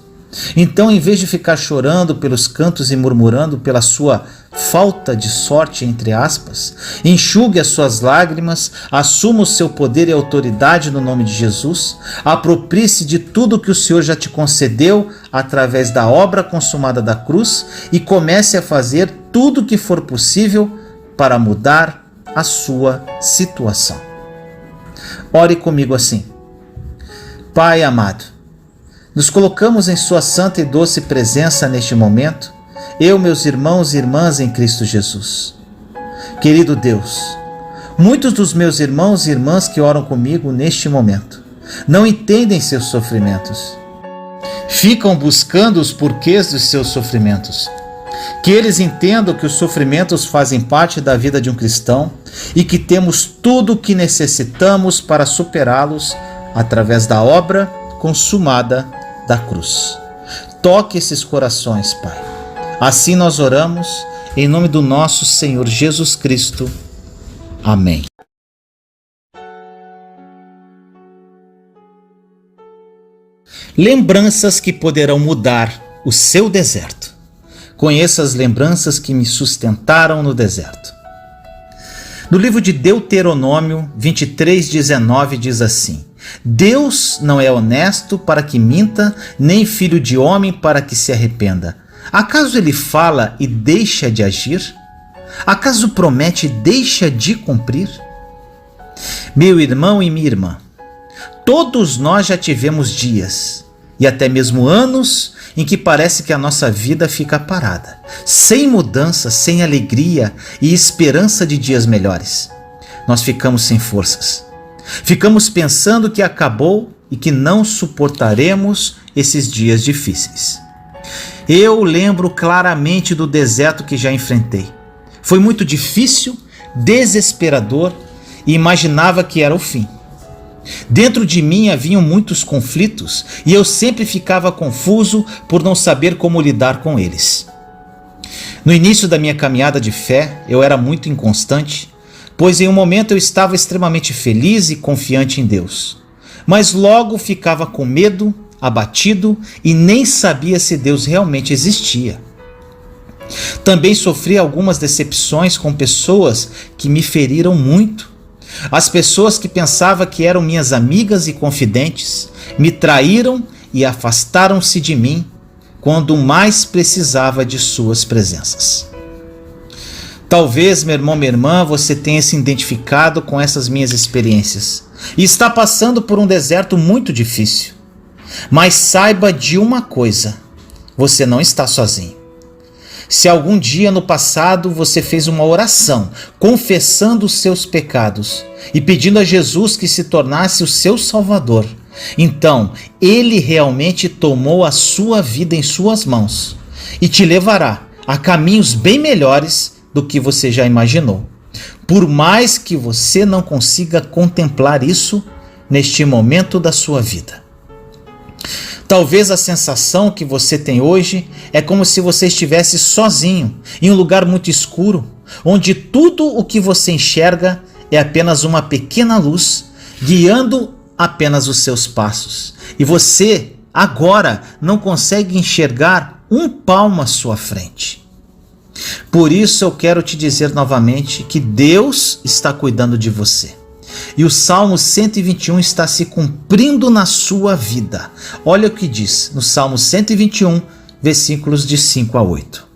Então, em vez de ficar chorando pelos cantos e murmurando pela sua falta de sorte, entre aspas, enxugue as suas lágrimas, assuma o seu poder e autoridade no nome de Jesus, aproprie-se de tudo que o Senhor já te concedeu através da obra consumada da cruz e comece a fazer tudo o que for possível para mudar a sua situação. Ore comigo assim: Pai amado, nos colocamos em sua santa e doce presença neste momento, eu, meus irmãos e irmãs em Cristo Jesus. Querido Deus, muitos dos meus irmãos e irmãs que oram comigo neste momento não entendem seus sofrimentos. Ficam buscando os porquês dos seus sofrimentos. Que eles entendam que os sofrimentos fazem parte da vida de um cristão e que temos tudo o que necessitamos para superá-los através da obra consumada da cruz. Toque esses corações, Pai. Assim nós oramos, em nome do nosso Senhor Jesus Cristo. Amém. Lembranças que poderão mudar o seu deserto. Conheça as lembranças que me sustentaram no deserto. No livro de Deuteronômio 23:19 diz assim: Deus não é honesto para que minta, nem filho de homem para que se arrependa. Acaso ele fala e deixa de agir? Acaso promete e deixa de cumprir? Meu irmão e minha irmã, todos nós já tivemos dias e até mesmo anos em que parece que a nossa vida fica parada, sem mudança, sem alegria e esperança de dias melhores. Nós ficamos sem forças. Ficamos pensando que acabou e que não suportaremos esses dias difíceis. Eu lembro claramente do deserto que já enfrentei. Foi muito difícil, desesperador e imaginava que era o fim. Dentro de mim haviam muitos conflitos e eu sempre ficava confuso por não saber como lidar com eles. No início da minha caminhada de fé, eu era muito inconstante, pois em um momento eu estava extremamente feliz e confiante em Deus. Mas logo ficava com medo, abatido e nem sabia se Deus realmente existia. Também sofri algumas decepções com pessoas que me feriram muito. As pessoas que pensava que eram minhas amigas e confidentes me traíram e afastaram-se de mim quando mais precisava de suas presenças. Talvez, meu irmão, minha irmã, você tenha se identificado com essas minhas experiências e está passando por um deserto muito difícil. Mas saiba de uma coisa: você não está sozinho. Se algum dia no passado você fez uma oração confessando os seus pecados e pedindo a Jesus que se tornasse o seu Salvador, então Ele realmente tomou a sua vida em suas mãos e te levará a caminhos bem melhores do que você já imaginou. Por mais que você não consiga contemplar isso neste momento da sua vida. Talvez a sensação que você tem hoje é como se você estivesse sozinho, em um lugar muito escuro, onde tudo o que você enxerga é apenas uma pequena luz, guiando apenas os seus passos. E você, agora, não consegue enxergar um palmo à sua frente. Por isso eu quero te dizer novamente que Deus está cuidando de você. E o Salmo 121 está se cumprindo na sua vida. Olha o que diz no Salmo 121, versículos de 5 a 8.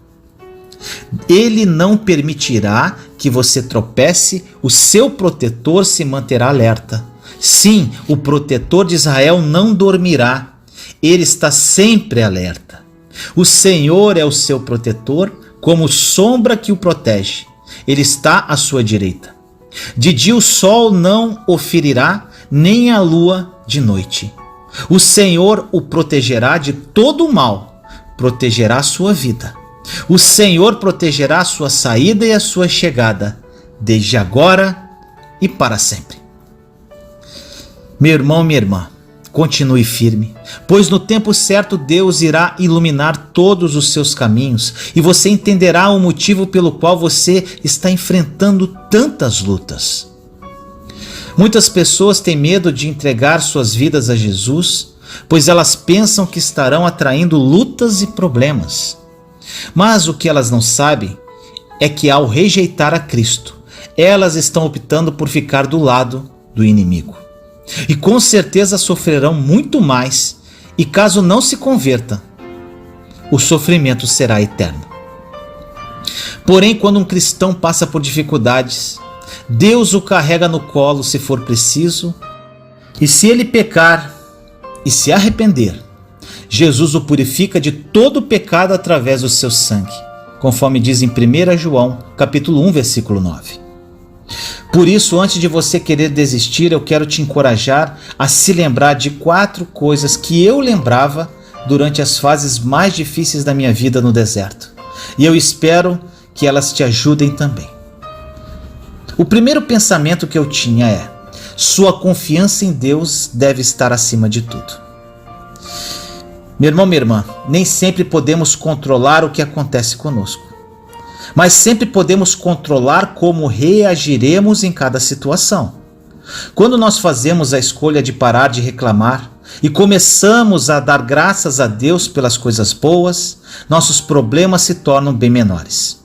Ele não permitirá que você tropece, o seu protetor se manterá alerta. Sim, o protetor de Israel não dormirá, ele está sempre alerta. O Senhor é o seu protetor, como sombra que o protege. Ele está à sua direita. De dia o sol não o ferirá, nem a lua de noite. O Senhor o protegerá de todo o mal, protegerá a sua vida. O Senhor protegerá a sua saída e a sua chegada, desde agora e para sempre. Meu irmão, minha irmã, continue firme, pois no tempo certo Deus irá iluminar todos os seus caminhos e você entenderá o motivo pelo qual você está enfrentando tantas lutas. Muitas pessoas têm medo de entregar suas vidas a Jesus, pois elas pensam que estarão atraindo lutas e problemas. Mas o que elas não sabem é que ao rejeitar a Cristo, elas estão optando por ficar do lado do inimigo. E com certeza sofrerão muito mais, e caso não se converta, o sofrimento será eterno. Porém, quando um cristão passa por dificuldades, Deus o carrega no colo se for preciso, e se ele pecar e se arrepender, Jesus o purifica de todo o pecado através do seu sangue, conforme diz em 1 João, capítulo 1, versículo 9. Por isso, antes de você querer desistir, eu quero te encorajar a se lembrar de 4 coisas que eu lembrava durante as fases mais difíceis da minha vida no deserto. E eu espero que elas te ajudem também. O primeiro pensamento que eu tinha é: sua confiança em Deus deve estar acima de tudo. Meu irmão, minha irmã, nem sempre podemos controlar o que acontece conosco, mas sempre podemos controlar como reagiremos em cada situação. Quando nós fazemos a escolha de parar de reclamar e começamos a dar graças a Deus pelas coisas boas, nossos problemas se tornam bem menores.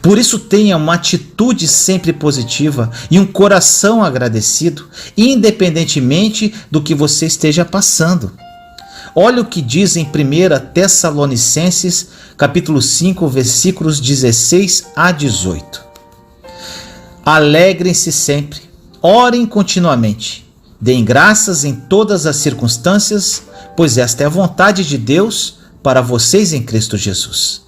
Por isso, tenha uma atitude sempre positiva e um coração agradecido, independentemente do que você esteja passando. Olha o que diz em 1 Tessalonicenses, capítulo 5, versículos 16 a 18. Alegrem-se sempre, orem continuamente, deem graças em todas as circunstâncias, pois esta é a vontade de Deus para vocês em Cristo Jesus.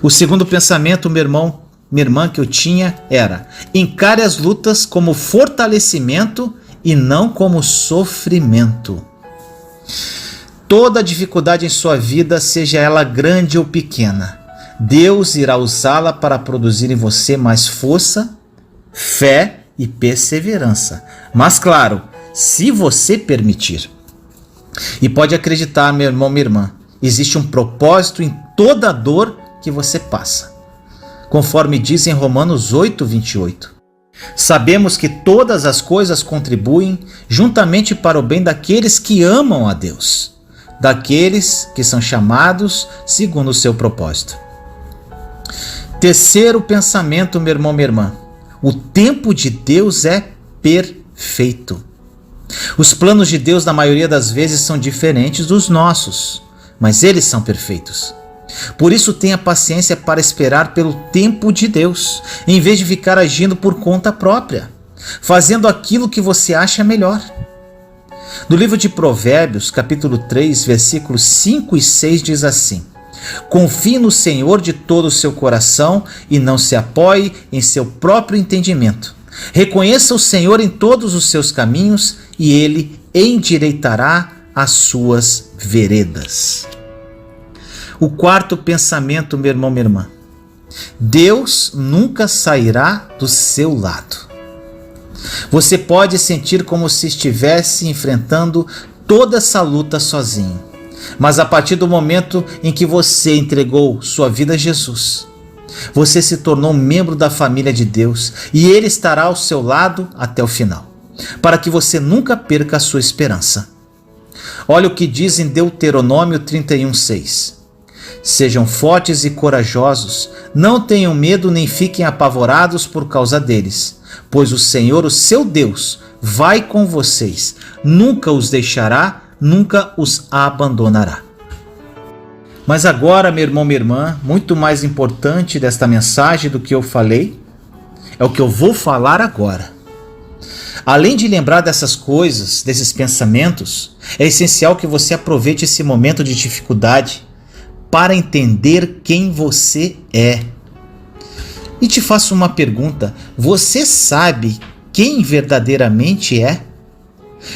O segundo pensamento, meu irmão, minha irmã, que eu tinha era: encare as lutas como fortalecimento e não como sofrimento. Toda dificuldade em sua vida, seja ela grande ou pequena, Deus irá usá-la para produzir em você mais força, fé e perseverança. Mas claro, se você permitir. E pode acreditar, meu irmão, minha irmã, existe um propósito em toda dor que você passa. Conforme diz em Romanos 8, 28. Sabemos que todas as coisas contribuem juntamente para o bem daqueles que amam a Deus, daqueles que são chamados segundo o seu propósito. Terceiro pensamento, meu irmão, minha irmã: o tempo de Deus é perfeito. Os planos de Deus, na maioria das vezes, são diferentes dos nossos, mas eles são perfeitos. Por isso, tenha paciência para esperar pelo tempo de Deus, em vez de ficar agindo por conta própria, fazendo aquilo que você acha melhor. No livro de Provérbios, capítulo 3, versículos 5 e 6, diz assim: confie no Senhor de todo o seu coração e não se apoie em seu próprio entendimento. Reconheça o Senhor em todos os seus caminhos e Ele endireitará as suas veredas. O quarto pensamento, meu irmão, minha irmã: Deus nunca sairá do seu lado. Você pode sentir como se estivesse enfrentando toda essa luta sozinho, mas a partir do momento em que você entregou sua vida a Jesus, você se tornou um membro da família de Deus e Ele estará ao seu lado até o final, para que você nunca perca a sua esperança. Olha o que diz em Deuteronômio 31:6. Sejam fortes e corajosos, não tenham medo nem fiquem apavorados por causa deles, pois o Senhor, o seu Deus, vai com vocês, nunca os deixará, nunca os abandonará. Mas agora, meu irmão, minha irmã, muito mais importante desta mensagem do que eu falei, é o que eu vou falar agora. Além de lembrar dessas coisas, desses pensamentos, é essencial que você aproveite esse momento de dificuldade para entender quem você é. E te faço uma pergunta: você sabe quem verdadeiramente é?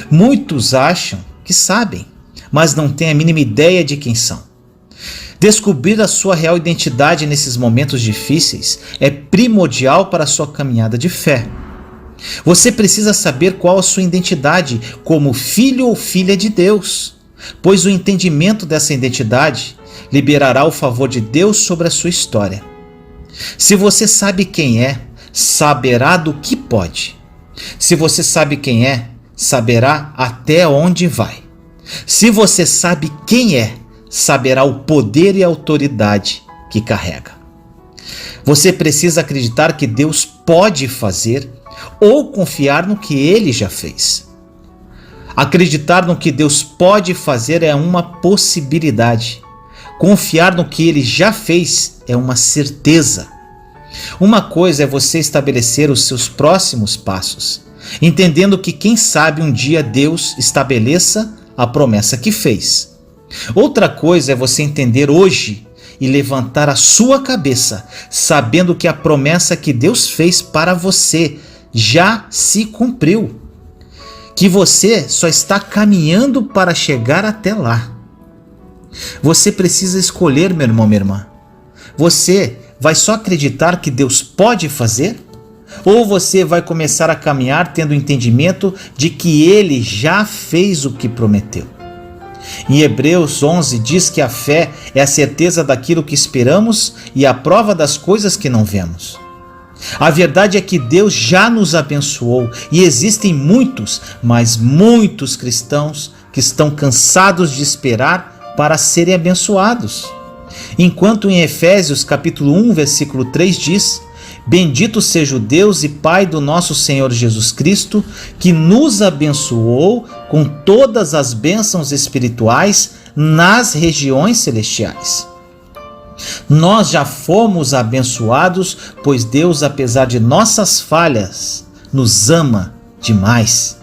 Muitos acham que sabem, mas não têm a mínima ideia de quem são. Descobrir a sua real identidade nesses momentos difíceis é primordial para a sua caminhada de fé. Você precisa saber qual a sua identidade como filho ou filha de Deus, pois o entendimento dessa identidade liberará o favor de Deus sobre a sua história. Se você sabe quem é, saberá do que pode. Se você sabe quem é, saberá até onde vai. Se você sabe quem é, saberá o poder e a autoridade que carrega. Você precisa acreditar que Deus pode fazer ou confiar no que Ele já fez. Acreditar no que Deus pode fazer é uma possibilidade. Confiar no que Ele já fez é uma certeza. Uma coisa é você estabelecer os seus próximos passos, entendendo que quem sabe um dia Deus estabeleça a promessa que fez. Outra coisa é você entender hoje e levantar a sua cabeça, sabendo que a promessa que Deus fez para você já se cumpriu, que você só está caminhando para chegar até lá. Você precisa escolher, meu irmão, minha irmã. Você vai só acreditar que Deus pode fazer? Ou você vai começar a caminhar tendo o entendimento de que Ele já fez o que prometeu? Em Hebreus 11 diz que a fé é a certeza daquilo que esperamos e a prova das coisas que não vemos. A verdade é que Deus já nos abençoou e existem muitos, mas muitos cristãos que estão cansados de esperar para serem abençoados. Enquanto em Efésios capítulo 1, versículo 3 diz: Bendito seja o Deus e Pai do nosso Senhor Jesus Cristo, que nos abençoou com todas as bênçãos espirituais nas regiões celestiais. Nós já fomos abençoados, pois Deus, apesar de nossas falhas, nos ama demais.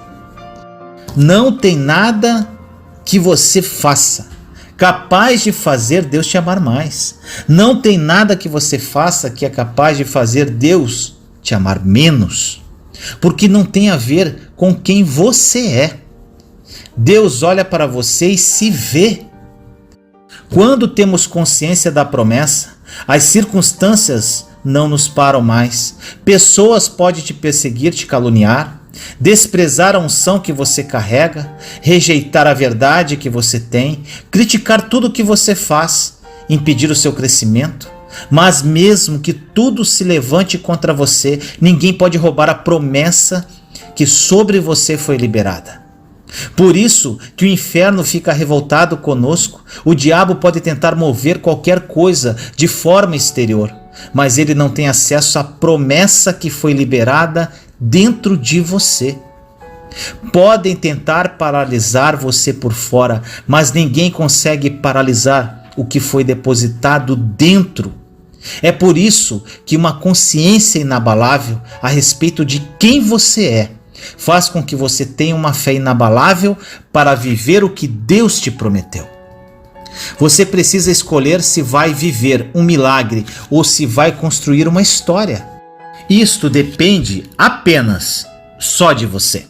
Não tem nada que você faça capaz de fazer Deus te amar mais. Não tem nada que você faça que é capaz de fazer Deus te amar menos, porque não tem a ver com quem você é. Deus olha para você e se vê. Quando temos consciência da promessa, as circunstâncias não nos param mais. Pessoas podem te perseguir, te caluniar, desprezar a unção que você carrega, rejeitar a verdade que você tem, criticar tudo que você faz, impedir o seu crescimento. Mas mesmo que tudo se levante contra você, ninguém pode roubar a promessa que sobre você foi liberada. Por isso que o inferno fica revoltado conosco. O diabo pode tentar mover qualquer coisa de forma exterior, mas ele não tem acesso à promessa que foi liberada dentro de você. Podem tentar paralisar você por fora, mas ninguém consegue paralisar o que foi depositado dentro. É por isso que uma consciência inabalável a respeito de quem você é faz com que você tenha uma fé inabalável para viver o que Deus te prometeu. Você precisa escolher se vai viver um milagre ou se vai construir uma história. Isto depende apenas só de você.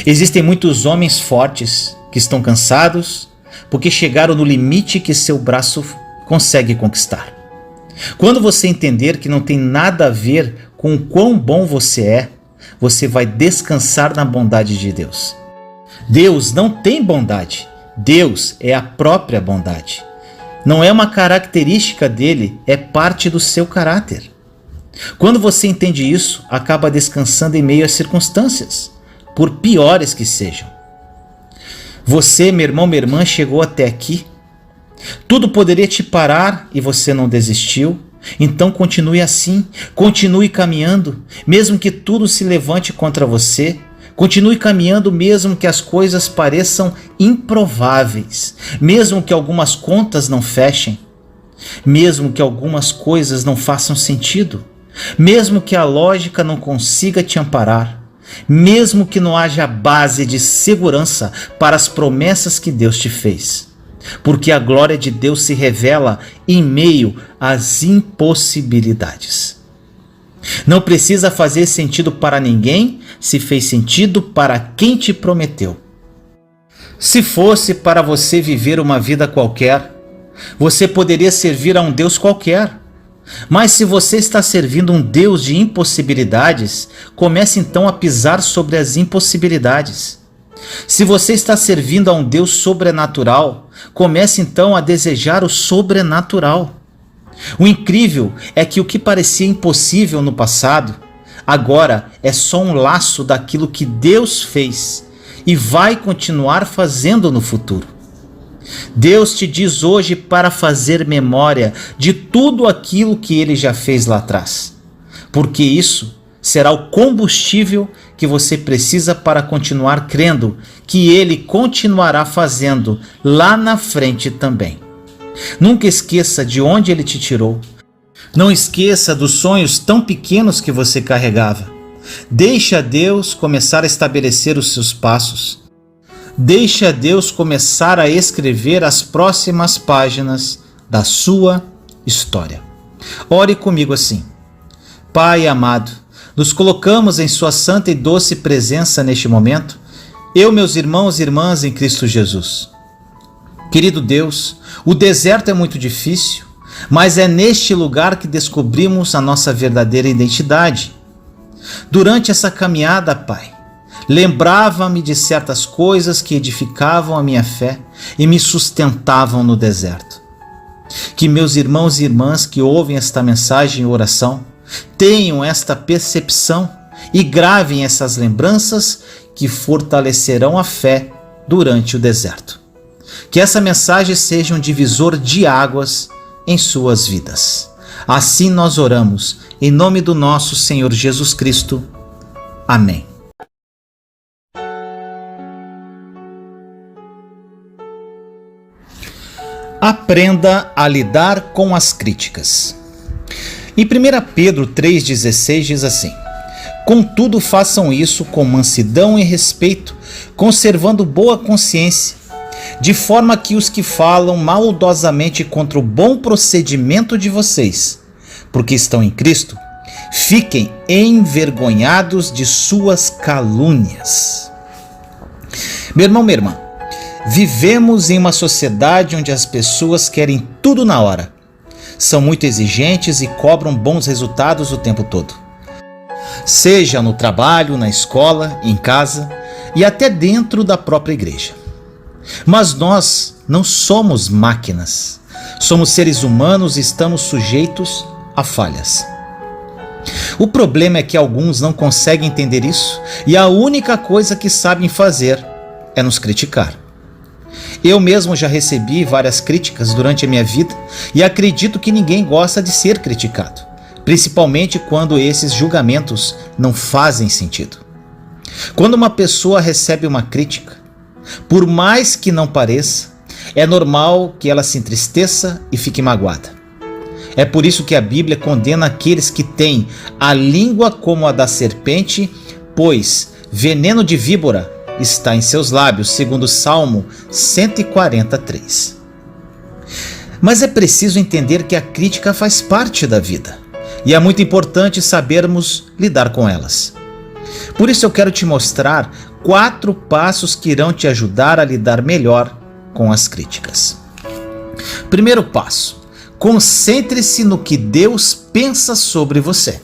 Existem muitos homens fortes que estão cansados porque chegaram no limite que seu braço consegue conquistar. Quando você entender que não tem nada a ver com o quão bom você é, você vai descansar na bondade de Deus. Deus não tem bondade. Deus é a própria bondade. Não é uma característica dele, é parte do seu caráter. Quando você entende isso, acaba descansando em meio às circunstâncias, por piores que sejam. Você, meu irmão, minha irmã, chegou até aqui. Tudo poderia te parar e você não desistiu. Então continue assim, continue caminhando, mesmo que tudo se levante contra você. Continue caminhando mesmo que as coisas pareçam improváveis, mesmo que algumas contas não fechem, mesmo que algumas coisas não façam sentido, mesmo que a lógica não consiga te amparar, mesmo que não haja base de segurança para as promessas que Deus te fez. Porque a glória de Deus se revela em meio às impossibilidades. Não precisa fazer sentido para ninguém se fez sentido para quem te prometeu. Se fosse para você viver uma vida qualquer, você poderia servir a um Deus qualquer. Mas se você está servindo um Deus de impossibilidades, comece então a pisar sobre as impossibilidades. Se você está servindo a um Deus sobrenatural, comece então a desejar o sobrenatural. O incrível é que o que parecia impossível no passado, agora é só um laço daquilo que Deus fez e vai continuar fazendo no futuro. Deus te diz hoje para fazer memória de tudo aquilo que Ele já fez lá atrás, porque isso será o combustível que você precisa para continuar crendo que Ele continuará fazendo lá na frente também. Nunca esqueça de onde Ele te tirou. Não esqueça dos sonhos tão pequenos que você carregava. Deixa Deus começar a estabelecer os seus passos. Deixa Deus começar a escrever as próximas páginas da sua história. Ore comigo assim: Pai amado, nos colocamos em sua santa e doce presença neste momento, eu, meus irmãos e irmãs em Cristo Jesus. Querido Deus, o deserto é muito difícil, mas é neste lugar que descobrimos a nossa verdadeira identidade. Durante essa caminhada, Pai, lembrava-me de certas coisas que edificavam a minha fé e me sustentavam no deserto. Que meus irmãos e irmãs que ouvem esta mensagem e oração tenham esta percepção e gravem essas lembranças que fortalecerão a fé durante o deserto. Que essa mensagem seja um divisor de águas em suas vidas. Assim nós oramos, em nome do nosso Senhor Jesus Cristo. Amém. Aprenda a lidar com as críticas. Em 1 Pedro 3,16 diz assim: Contudo façam isso com mansidão e respeito, conservando boa consciência, de forma que os que falam maldosamente contra o bom procedimento de vocês, porque estão em Cristo, fiquem envergonhados de suas calúnias. Meu irmão, minha irmã, vivemos em uma sociedade onde as pessoas querem tudo na hora. São muito exigentes e cobram bons resultados o tempo todo. Seja no trabalho, na escola, em casa e até dentro da própria igreja. Mas nós não somos máquinas. Somos seres humanos e estamos sujeitos a falhas. O problema é que alguns não conseguem entender isso e a única coisa que sabem fazer é nos criticar. Eu mesmo já recebi várias críticas durante a minha vida e acredito que ninguém gosta de ser criticado, principalmente quando esses julgamentos não fazem sentido. Quando uma pessoa recebe uma crítica, por mais que não pareça, é normal que ela se entristeça e fique magoada. É por isso que a Bíblia condena aqueles que têm a língua como a da serpente, pois veneno de víbora está em seus lábios, segundo o Salmo 143. Mas é preciso entender que a crítica faz parte da vida, e é muito importante sabermos lidar com elas. Por isso eu quero te mostrar 4 passos que irão te ajudar a lidar melhor com as críticas. Primeiro passo: concentre-se no que Deus pensa sobre você.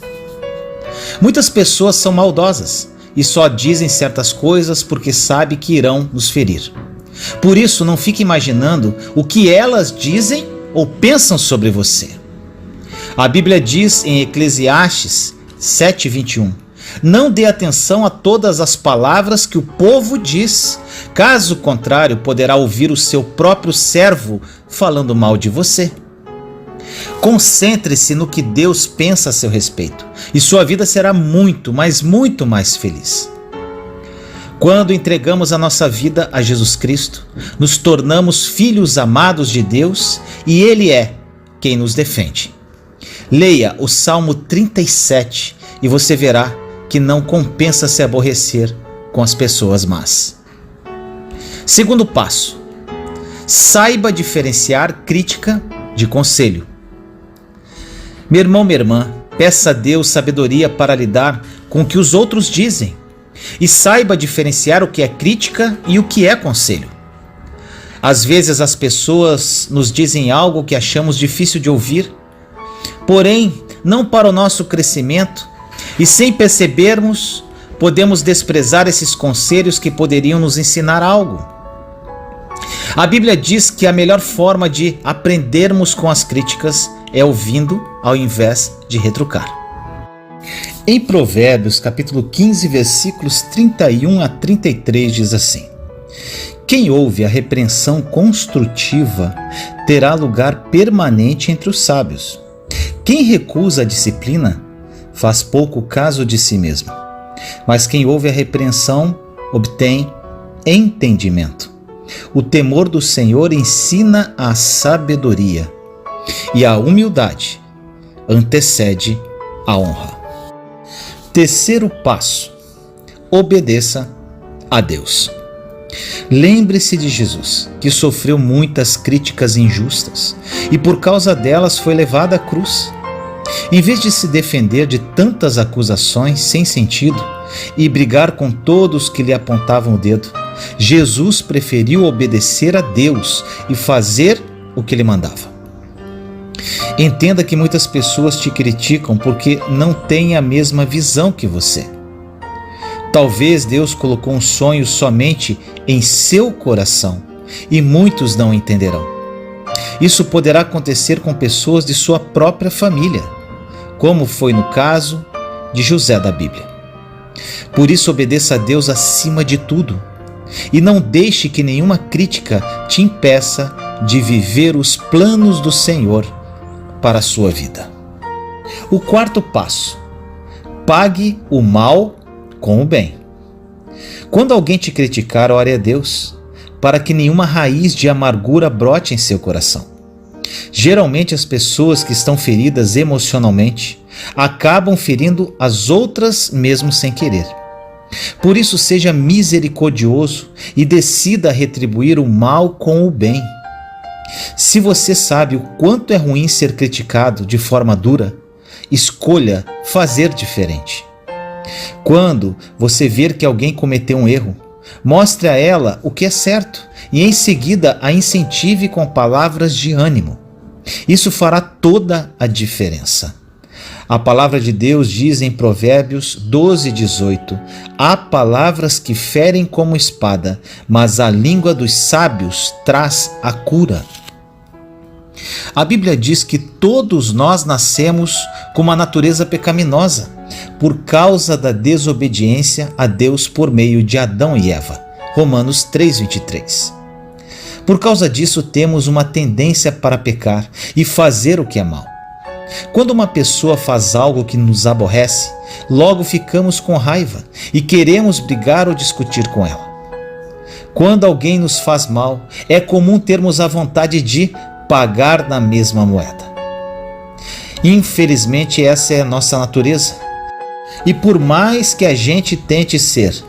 Muitas pessoas são maldosas e só dizem certas coisas porque sabem que irão nos ferir. Por isso, não fique imaginando o que elas dizem ou pensam sobre você. A Bíblia diz em Eclesiastes 7:21: Não dê atenção a todas as palavras que o povo diz, caso contrário, poderá ouvir o seu próprio servo falando mal de você. Concentre-se no que Deus pensa a seu respeito e sua vida será muito, mas muito mais feliz. Quando entregamos a nossa vida a Jesus Cristo, nos tornamos filhos amados de Deus e Ele é quem nos defende. Leia o Salmo 37 e você verá que não compensa se aborrecer com as pessoas más. Segundo passo: saiba diferenciar crítica de conselho. Meu irmão, minha irmã, peça a Deus sabedoria para lidar com o que os outros dizem e saiba diferenciar o que é crítica e o que é conselho. Às vezes as pessoas nos dizem algo que achamos difícil de ouvir, porém não para o nosso crescimento, e sem percebermos, podemos desprezar esses conselhos que poderiam nos ensinar algo. A Bíblia diz que a melhor forma de aprendermos com as críticas é ouvindo ao invés de retrucar. Em Provérbios, capítulo 15, versículos 31 a 33, diz assim: Quem ouve a repreensão construtiva terá lugar permanente entre os sábios. Quem recusa a disciplina faz pouco caso de si mesmo. Mas quem ouve a repreensão obtém entendimento. O temor do Senhor ensina a sabedoria, e a humildade antecede a honra. Terceiro passo: obedeça a Deus. Lembre-se de Jesus, que sofreu muitas críticas injustas e por causa delas foi levado à cruz. Em vez de se defender de tantas acusações sem sentido e brigar com todos que lhe apontavam o dedo, Jesus preferiu obedecer a Deus e fazer o que ele mandava. Entenda que muitas pessoas te criticam porque não têm a mesma visão que você. Talvez Deus colocou um sonho somente em seu coração e muitos não entenderão. Isso poderá acontecer com pessoas de sua própria família, como foi no caso de José da Bíblia. Por isso, obedeça a Deus acima de tudo e não deixe que nenhuma crítica te impeça de viver os planos do Senhor para a sua vida. O quarto passo: pague o mal com o bem. Quando alguém te criticar, ore a Deus, para que nenhuma raiz de amargura brote em seu coração. Geralmente as pessoas que estão feridas emocionalmente acabam ferindo as outras mesmo sem querer. Por isso, seja misericordioso e decida retribuir o mal com o bem. Se você sabe o quanto é ruim ser criticado de forma dura, escolha fazer diferente. Quando você ver que alguém cometeu um erro, mostre a ela o que é certo e em seguida a incentive com palavras de ânimo. Isso fará toda a diferença. A palavra de Deus diz em Provérbios 12:18: há palavras que ferem como espada, mas a língua dos sábios traz a cura. A Bíblia diz que todos nós nascemos com uma natureza pecaminosa por causa da desobediência a Deus por meio de Adão e Eva. Romanos 3:23. Por causa disso, temos uma tendência para pecar e fazer o que é mal. Quando uma pessoa faz algo que nos aborrece, logo ficamos com raiva e queremos brigar ou discutir com ela. Quando alguém nos faz mal, é comum termos a vontade de pagar na mesma moeda. Infelizmente, essa é a nossa natureza. E por mais que a gente tente ser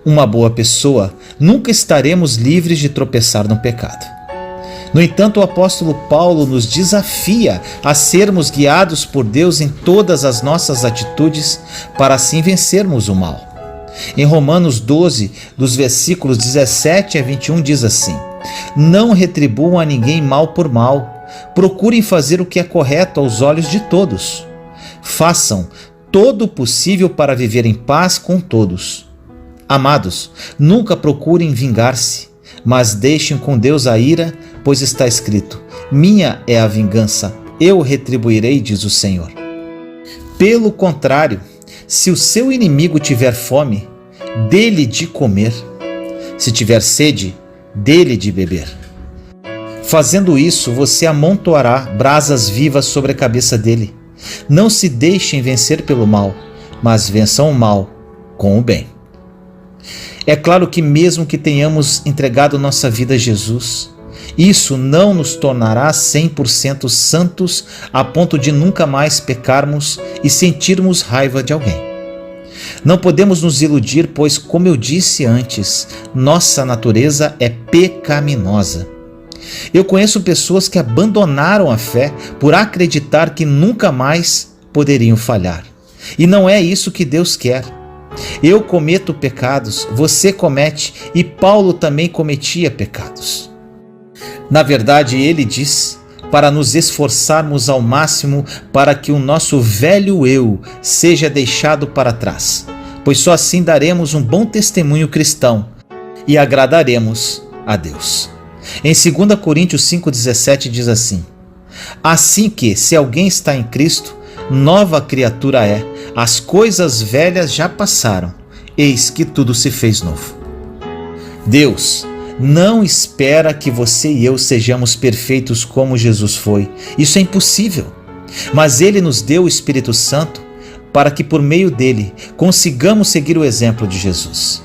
uma boa pessoa, nunca estaremos livres de tropeçar no pecado. No entanto, o apóstolo Paulo nos desafia a sermos guiados por Deus em todas as nossas atitudes para assim vencermos o mal. Em Romanos 12, dos versículos 17 a 21, diz assim: não retribuam a ninguém mal por mal, procurem fazer o que é correto aos olhos de todos. Façam todo o possível para viver em paz com todos. Amados, nunca procurem vingar-se, mas deixem com Deus a ira, pois está escrito: minha é a vingança, eu retribuirei, diz o Senhor. Pelo contrário, se o seu inimigo tiver fome, dê-lhe de comer. Se tiver sede, dê-lhe de beber. Fazendo isso, você amontoará brasas vivas sobre a cabeça dele. Não se deixem vencer pelo mal, mas vençam o mal com o bem. É claro que mesmo que tenhamos entregado nossa vida a Jesus, isso não nos tornará 100% santos a ponto de nunca mais pecarmos e sentirmos raiva de alguém. Não podemos nos iludir, pois, como eu disse antes, nossa natureza é pecaminosa. Eu conheço pessoas que abandonaram a fé por acreditar que nunca mais poderiam falhar. E não é isso que Deus quer. Eu cometo pecados, você comete, e Paulo também cometia pecados. Na verdade, ele diz para nos esforçarmos ao máximo para que o nosso velho eu seja deixado para trás, pois só assim daremos um bom testemunho cristão e agradaremos a Deus. Em 2 Coríntios 5,17 diz assim: assim que, se alguém está em Cristo, nova criatura é, as coisas velhas já passaram, eis que tudo se fez novo. Deus não espera que você e eu sejamos perfeitos como Jesus foi. Isso é impossível. Mas Ele nos deu o Espírito Santo para que por meio dele consigamos seguir o exemplo de Jesus.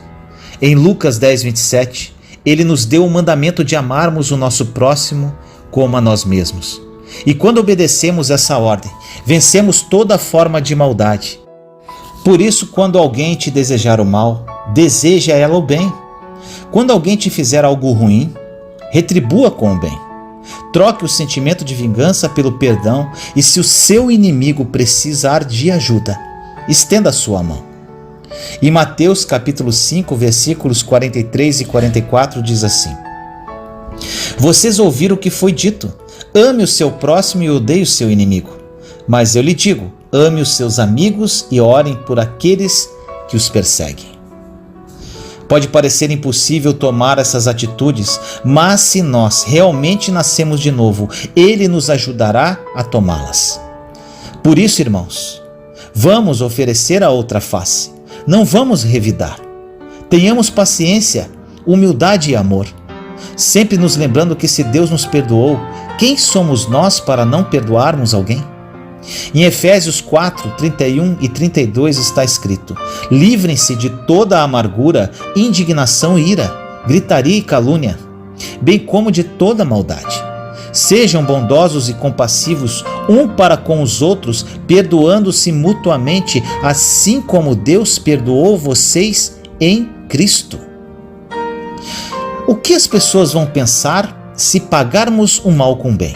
Em Lucas 10:27, Ele nos deu o mandamento de amarmos o nosso próximo como a nós mesmos. E quando obedecemos essa ordem, vencemos toda forma de maldade. Por isso, quando alguém te desejar o mal, deseja a ela o bem. Quando alguém te fizer algo ruim, retribua com o bem. Troque o sentimento de vingança pelo perdão e, se o seu inimigo precisar de ajuda, estenda a sua mão. Em Mateus capítulo 5, versículos 43 e 44 diz assim: Vocês ouviram o que foi dito: ame o seu próximo e odeie o seu inimigo. Mas eu lhe digo, ame os seus amigos e orem por aqueles que os perseguem. Pode parecer impossível tomar essas atitudes, mas se nós realmente nascemos de novo, Ele nos ajudará a tomá-las. Por isso, irmãos, vamos oferecer a outra face. Não vamos revidar. Tenhamos paciência, humildade e amor. Sempre nos lembrando que se Deus nos perdoou, quem somos nós para não perdoarmos alguém? Em Efésios 4, 31 e 32 está escrito: Livrem-se de toda a amargura, indignação e ira, gritaria e calúnia, bem como de toda maldade. Sejam bondosos e compassivos um para com os outros, perdoando-se mutuamente, assim como Deus perdoou vocês em Cristo. O que as pessoas vão pensar se pagarmos o mal com o bem?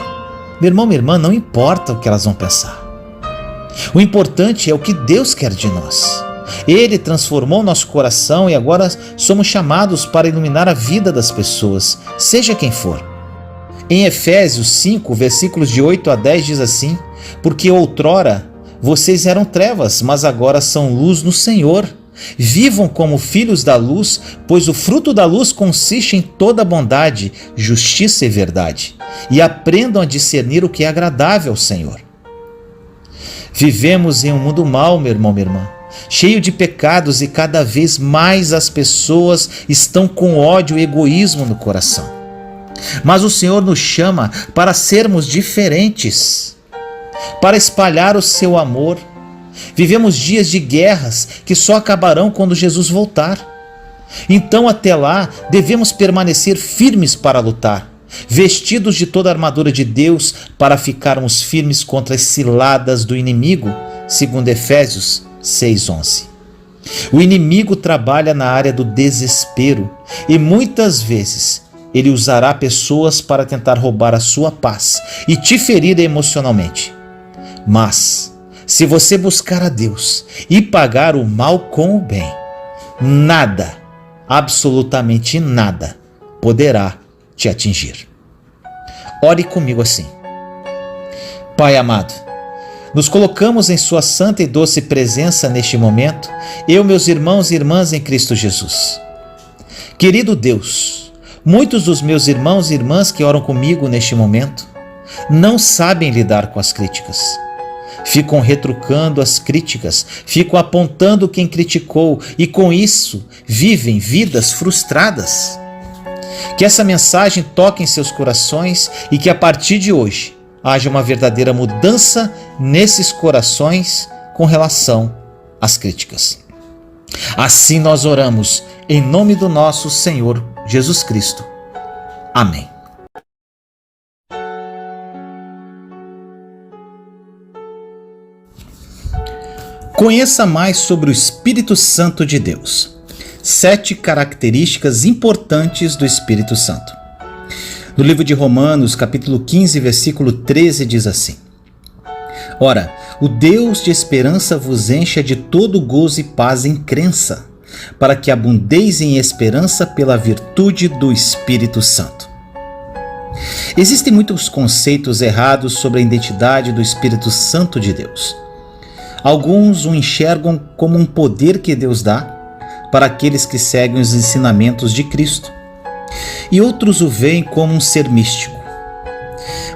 Meu irmão, minha irmã, não importa o que elas vão pensar. O importante é o que Deus quer de nós. Ele transformou nosso coração e agora somos chamados para iluminar a vida das pessoas, seja quem for. Em Efésios 5, versículos de 8 a 10 diz assim: Porque outrora vocês eram trevas, mas agora são luz no Senhor. Vivam como filhos da luz, pois o fruto da luz consiste em toda bondade, justiça e verdade. E aprendam a discernir o que é agradável ao Senhor. Vivemos em um mundo mau, meu irmão, minha irmã, cheio de pecados, e cada vez mais as pessoas estão com ódio e egoísmo no coração. Mas o Senhor nos chama para sermos diferentes, para espalhar o seu amor. Vivemos dias de guerras que só acabarão quando Jesus voltar. Então, até lá, devemos permanecer firmes para lutar, vestidos de toda a armadura de Deus para ficarmos firmes contra as ciladas do inimigo, segundo Efésios 6:11. O inimigo trabalha na área do desespero e muitas vezes ele usará pessoas para tentar roubar a sua paz e te ferir emocionalmente. Mas se você buscar a Deus e pagar o mal com o bem, nada, absolutamente nada, poderá te atingir. Ore comigo assim: Pai amado, nos colocamos em Sua santa e doce presença neste momento, eu, meus irmãos e irmãs em Cristo Jesus. Querido Deus, muitos dos meus irmãos e irmãs que oram comigo neste momento não sabem lidar com as críticas. Ficam retrucando as críticas, ficam apontando quem criticou e com isso vivem vidas frustradas. Que essa mensagem toque em seus corações e que a partir de hoje haja uma verdadeira mudança nesses corações com relação às críticas. Assim nós oramos em nome do nosso Senhor Jesus Cristo. Amém. Conheça mais sobre o Espírito Santo de Deus. 7 características importantes do Espírito Santo. No livro de Romanos, capítulo 15, versículo 13, diz assim: Ora, o Deus de esperança vos encha de todo gozo e paz em crença, para que abundeis em esperança pela virtude do Espírito Santo. Existem muitos conceitos errados sobre a identidade do Espírito Santo de Deus. Alguns o enxergam como um poder que Deus dá para aqueles que seguem os ensinamentos de Cristo, e outros o veem como um ser místico.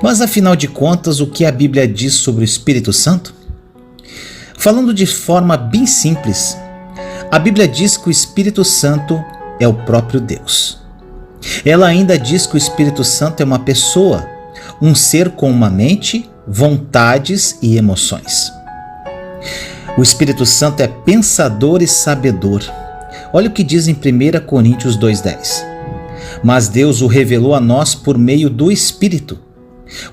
Mas afinal de contas, o que a Bíblia diz sobre o Espírito Santo? Falando de forma bem simples, a Bíblia diz que o Espírito Santo é o próprio Deus. Ela ainda diz que o Espírito Santo é uma pessoa, um ser com uma mente, vontades e emoções. O Espírito Santo é pensador e sabedor. Olha o que diz em 1 Coríntios 2,10. Mas Deus o revelou a nós por meio do Espírito.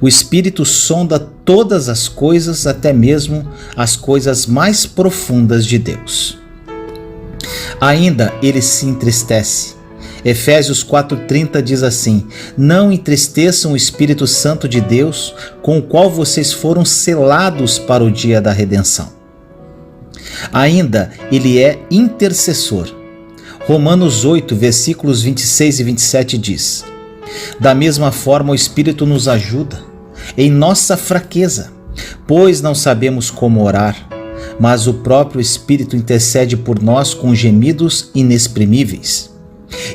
O Espírito sonda todas as coisas, até mesmo as coisas mais profundas de Deus. Ainda ele se entristece. Efésios 4,30 diz assim: não entristeçam o Espírito Santo de Deus, com o qual vocês foram selados para o dia da redenção. Ainda ele é intercessor. Romanos 8, versículos 26 e 27 diz: da mesma forma o Espírito nos ajuda em nossa fraqueza, pois não sabemos como orar, mas o próprio Espírito intercede por nós com gemidos inexprimíveis.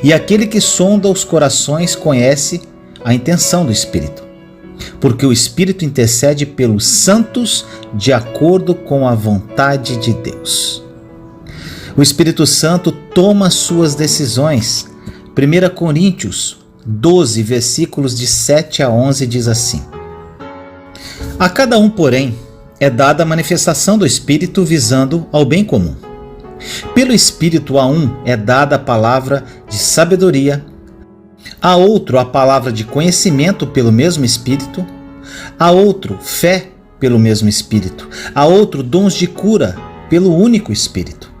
E aquele que sonda os corações conhece a intenção do Espírito, porque o Espírito intercede pelos santos de acordo com a vontade de Deus. O Espírito Santo toma suas decisões. 1 Coríntios 12, versículos de 7 a 11 diz assim: a cada um, porém, é dada a manifestação do Espírito visando ao bem comum. Pelo Espírito a um é dada a palavra de sabedoria, a outro a palavra de conhecimento pelo mesmo Espírito, a outro fé pelo mesmo Espírito, a outro dons de cura pelo único Espírito,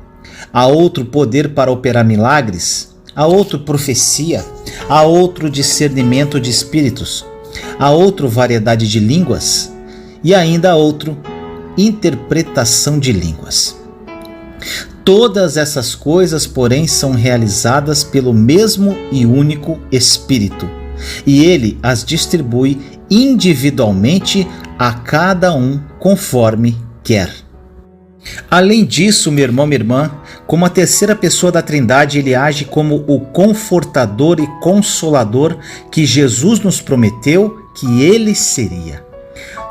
a outro poder para operar milagres, a outro profecia, a outro discernimento de espíritos, a outro variedade de línguas e ainda a outro interpretação de línguas. Todas essas coisas, porém, são realizadas pelo mesmo e único Espírito, e ele as distribui individualmente a cada um conforme quer. Além disso, meu irmão, minha irmã, como a terceira pessoa da Trindade, ele age como o confortador e consolador que Jesus nos prometeu que ele seria.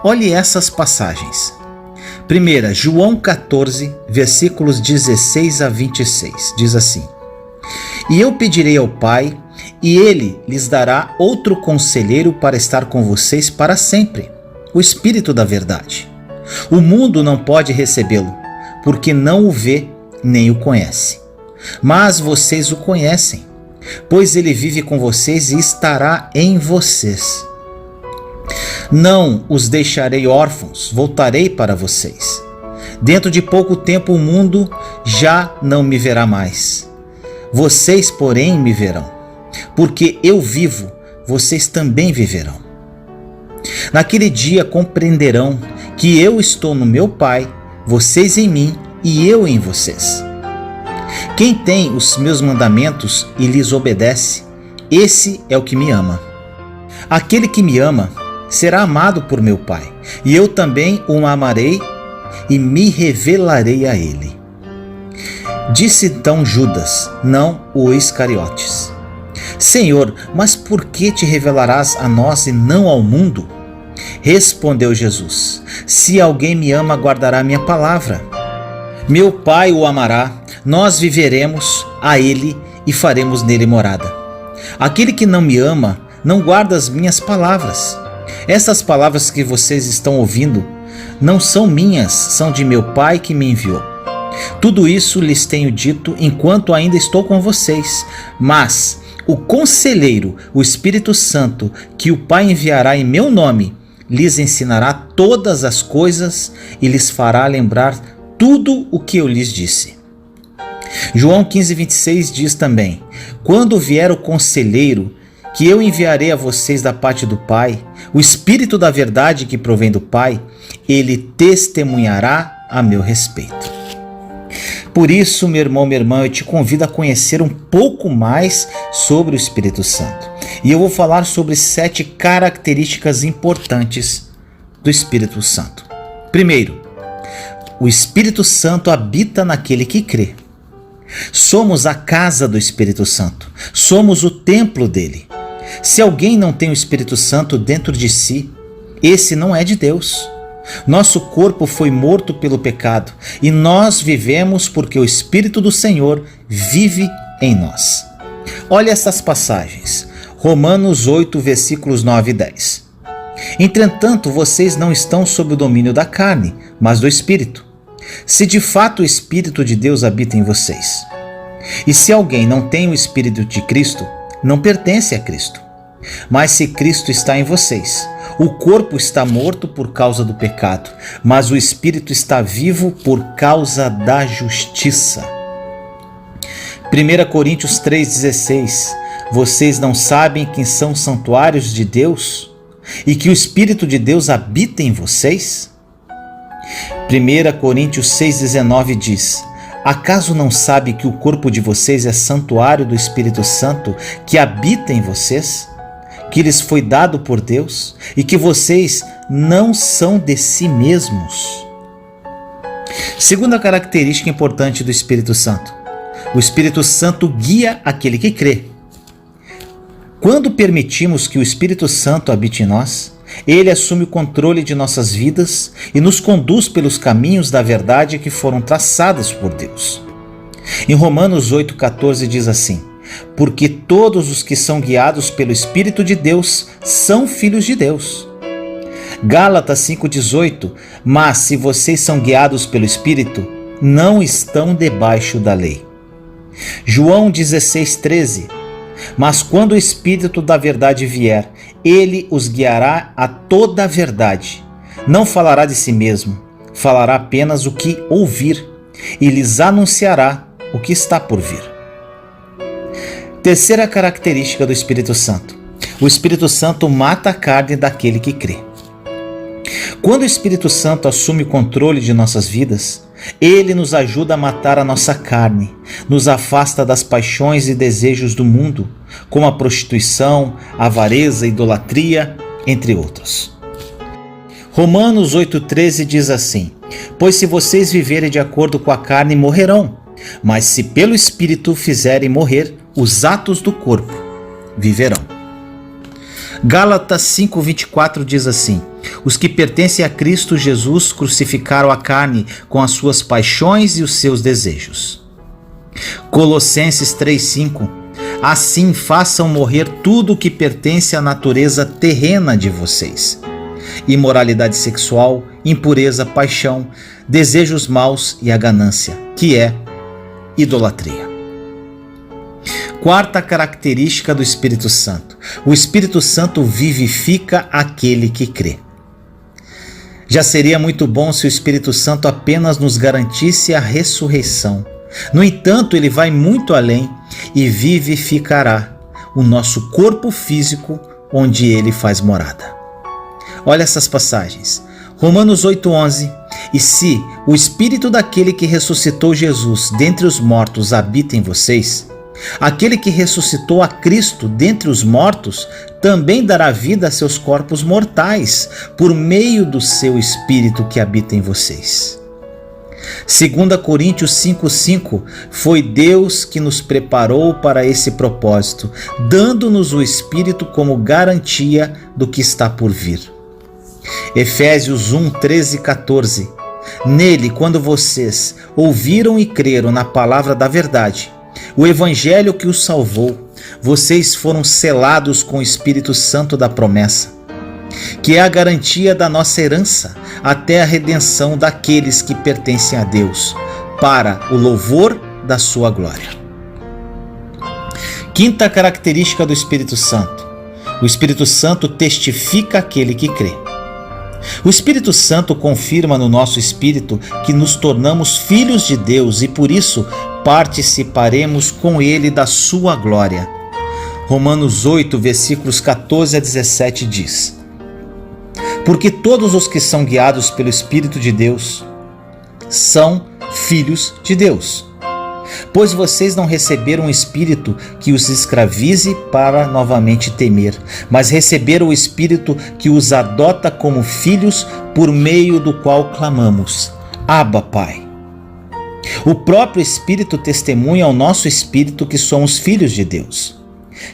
Olhe essas passagens. Primeira, João 14, versículos 16 a 26, diz assim: e eu pedirei ao Pai, e ele lhes dará outro conselheiro para estar com vocês para sempre, o Espírito da verdade. O mundo não pode recebê-lo, porque não o vê nem o conhece. Mas vocês o conhecem, pois ele vive com vocês e estará em vocês. Não os deixarei órfãos, voltarei para vocês. Dentro de pouco tempo o mundo já não me verá mais. Vocês, porém, me verão. Porque eu vivo, vocês também viverão. Naquele dia compreenderão que eu estou no meu Pai, vocês em mim e eu em vocês. Quem tem os meus mandamentos e lhes obedece, esse é o que me ama. Aquele que me ama será amado por meu Pai, e eu também o amarei e me revelarei a ele. Disse então Judas, não o Iscariotes: Senhor, mas por que te revelarás a nós e não ao mundo? Respondeu Jesus: se alguém me ama, guardará minha palavra. Meu Pai o amará, nós viveremos a ele e faremos nele morada. Aquele que não me ama, não guarda as minhas palavras. Essas palavras que vocês estão ouvindo não são minhas, são de meu Pai que me enviou. Tudo isso lhes tenho dito enquanto ainda estou com vocês, mas o Conselheiro, o Espírito Santo, que o Pai enviará em meu nome, lhes ensinará todas as coisas e lhes fará lembrar tudo o que eu lhes disse. João 15, 26 diz também: quando vier o Conselheiro, que eu enviarei a vocês da parte do Pai, o Espírito da verdade que provém do Pai, ele testemunhará a meu respeito. Por isso, meu irmão, minha irmã, eu te convido a conhecer um pouco mais sobre o Espírito Santo. E eu vou falar sobre 7 características importantes do Espírito Santo. Primeiro, o Espírito Santo habita naquele que crê. Somos a casa do Espírito Santo, somos o templo dele. Se alguém não tem o Espírito Santo dentro de si, esse não é de Deus. Nosso corpo foi morto pelo pecado e nós vivemos porque o Espírito do Senhor vive em nós. Olha essas passagens. Romanos 8, versículos 9 e 10. Entretanto, vocês não estão sob o domínio da carne, mas do Espírito, se de fato o Espírito de Deus habita em vocês. E se alguém não tem o Espírito de Cristo, não pertence a Cristo. Mas se Cristo está em vocês, o corpo está morto por causa do pecado, mas o Espírito está vivo por causa da justiça. 1 Coríntios 3,16. Vocês não sabem que são santuários de Deus e que o Espírito de Deus habita em vocês? 1 Coríntios 6,19 diz: acaso não sabe que o corpo de vocês é santuário do Espírito Santo que habita em vocês, que lhes foi dado por Deus e que vocês não são de si mesmos? Segunda característica importante do Espírito Santo: o Espírito Santo guia aquele que crê. Quando permitimos que o Espírito Santo habite em nós, ele assume o controle de nossas vidas e nos conduz pelos caminhos da verdade que foram traçados por Deus. Em Romanos 8,14 diz assim: porque todos os que são guiados pelo Espírito de Deus são filhos de Deus. Gálatas 5,18: mas se vocês são guiados pelo Espírito, não estão debaixo da lei. João 16,13: mas quando o Espírito da verdade vier, ele os guiará a toda a verdade. Não falará de si mesmo, falará apenas o que ouvir e lhes anunciará o que está por vir. Terceira característica do Espírito Santo: o Espírito Santo mata a carne daquele que crê. Quando o Espírito Santo assume o controle de nossas vidas, ele nos ajuda a matar a nossa carne, nos afasta das paixões e desejos do mundo, como a prostituição, a avareza, a idolatria, entre outros. Romanos 8,13 diz assim: pois se vocês viverem de acordo com a carne, morrerão, mas se pelo Espírito fizerem morrer os atos do corpo, viverão. Gálatas 5,24 diz assim: os que pertencem a Cristo Jesus crucificaram a carne com as suas paixões e os seus desejos. Colossenses 3,5: assim façam morrer tudo o que pertence à natureza terrena de vocês: imoralidade sexual, impureza, paixão, desejos maus e a ganância, que é idolatria. Quarta característica do Espírito Santo: o Espírito Santo vivifica aquele que crê. Já seria muito bom se o Espírito Santo apenas nos garantisse a ressurreição. No entanto, ele vai muito além e vivificará o nosso corpo físico onde ele faz morada. Olha essas passagens. Romanos 8,11: e se o Espírito daquele que ressuscitou Jesus dentre os mortos habita em vocês, aquele que ressuscitou a Cristo dentre os mortos também dará vida a seus corpos mortais, por meio do seu Espírito que habita em vocês. 2 Coríntios 5,5: foi Deus que nos preparou para esse propósito, dando-nos o Espírito como garantia do que está por vir. Efésios 1:13 e 14: nele, quando vocês ouviram e creram na palavra da verdade, o evangelho que os salvou, vocês foram selados com o Espírito Santo da promessa, que é a garantia da nossa herança até a redenção daqueles que pertencem a Deus, para o louvor da sua glória. Quinta característica do Espírito Santo: o Espírito Santo testifica aquele que crê. O Espírito Santo confirma no nosso espírito que nos tornamos filhos de Deus e por isso participaremos com ele da sua glória. Romanos 8, versículos 14 a 17 diz: porque todos os que são guiados pelo Espírito de Deus são filhos de Deus. Pois vocês não receberam um espírito que os escravize para novamente temer, mas receberam o Espírito que os adota como filhos, por meio do qual clamamos: Abba, Pai. O próprio Espírito testemunha ao nosso espírito que somos filhos de Deus.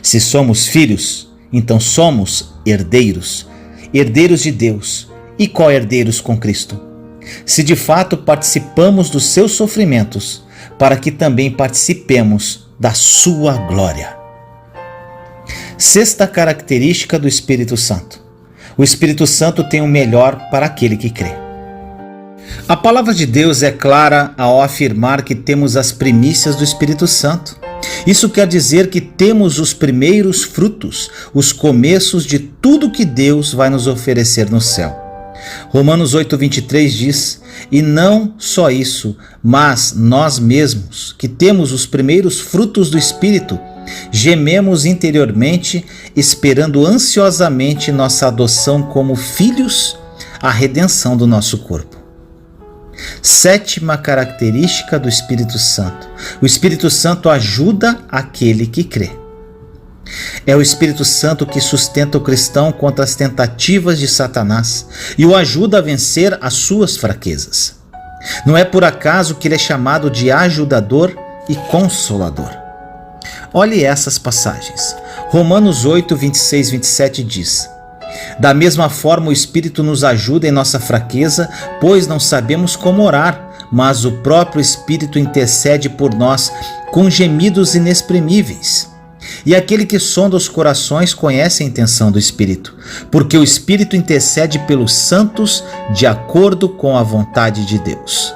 Se somos filhos, então somos herdeiros, herdeiros de Deus e co-herdeiros com Cristo. Se de fato participamos dos seus sofrimentos, para que também participemos da sua glória. Sexta característica do Espírito Santo: o Espírito Santo tem o melhor para aquele que crê. A palavra de Deus é clara ao afirmar que temos as primícias do Espírito Santo. Isso quer dizer que temos os primeiros frutos, os começos de tudo que Deus vai nos oferecer no céu. Romanos 8:23 diz: e não só isso, mas nós mesmos, que temos os primeiros frutos do Espírito, gememos interiormente, esperando ansiosamente nossa adoção como filhos, a redenção do nosso corpo. Sétima característica do Espírito Santo: o Espírito Santo ajuda aquele que crê. É o Espírito Santo que sustenta o cristão contra as tentativas de Satanás e o ajuda a vencer as suas fraquezas. Não é por acaso que ele é chamado de ajudador e consolador. Olhe essas passagens. Romanos 8, 26 e 27 diz: da mesma forma o Espírito nos ajuda em nossa fraqueza, pois não sabemos como orar, mas o próprio Espírito intercede por nós com gemidos inexprimíveis. E aquele que sonda os corações conhece a intenção do Espírito, porque o Espírito intercede pelos santos de acordo com a vontade de Deus.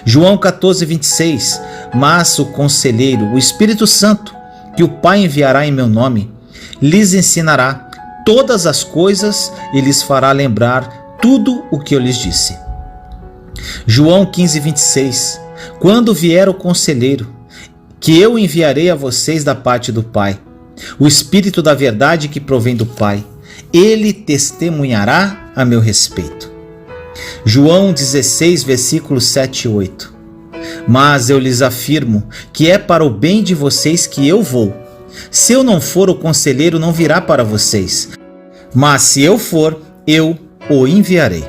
João 14, 26: mas o Conselheiro, o Espírito Santo, que o Pai enviará em meu nome, lhes ensinará todas as coisas e lhes fará lembrar tudo o que eu lhes disse. João 15, 26: quando vier o Conselheiro, que eu enviarei a vocês da parte do Pai, o Espírito da verdade que provém do Pai, ele testemunhará a meu respeito. João 16, versículos 7 e 8: mas eu lhes afirmo que é para o bem de vocês que eu vou. Se eu não for, o Conselheiro não virá para vocês, mas se eu for, eu o enviarei.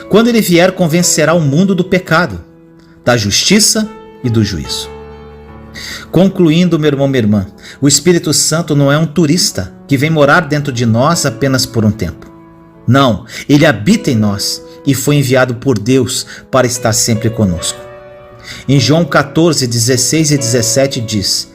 Quando ele vier, convencerá o mundo do pecado, da justiça e do juízo. Concluindo, meu irmão, minha irmã, o Espírito Santo não é um turista que vem morar dentro de nós apenas por um tempo. Não, ele habita em nós e foi enviado por Deus para estar sempre conosco. Em João 14, 16 e 17 diz: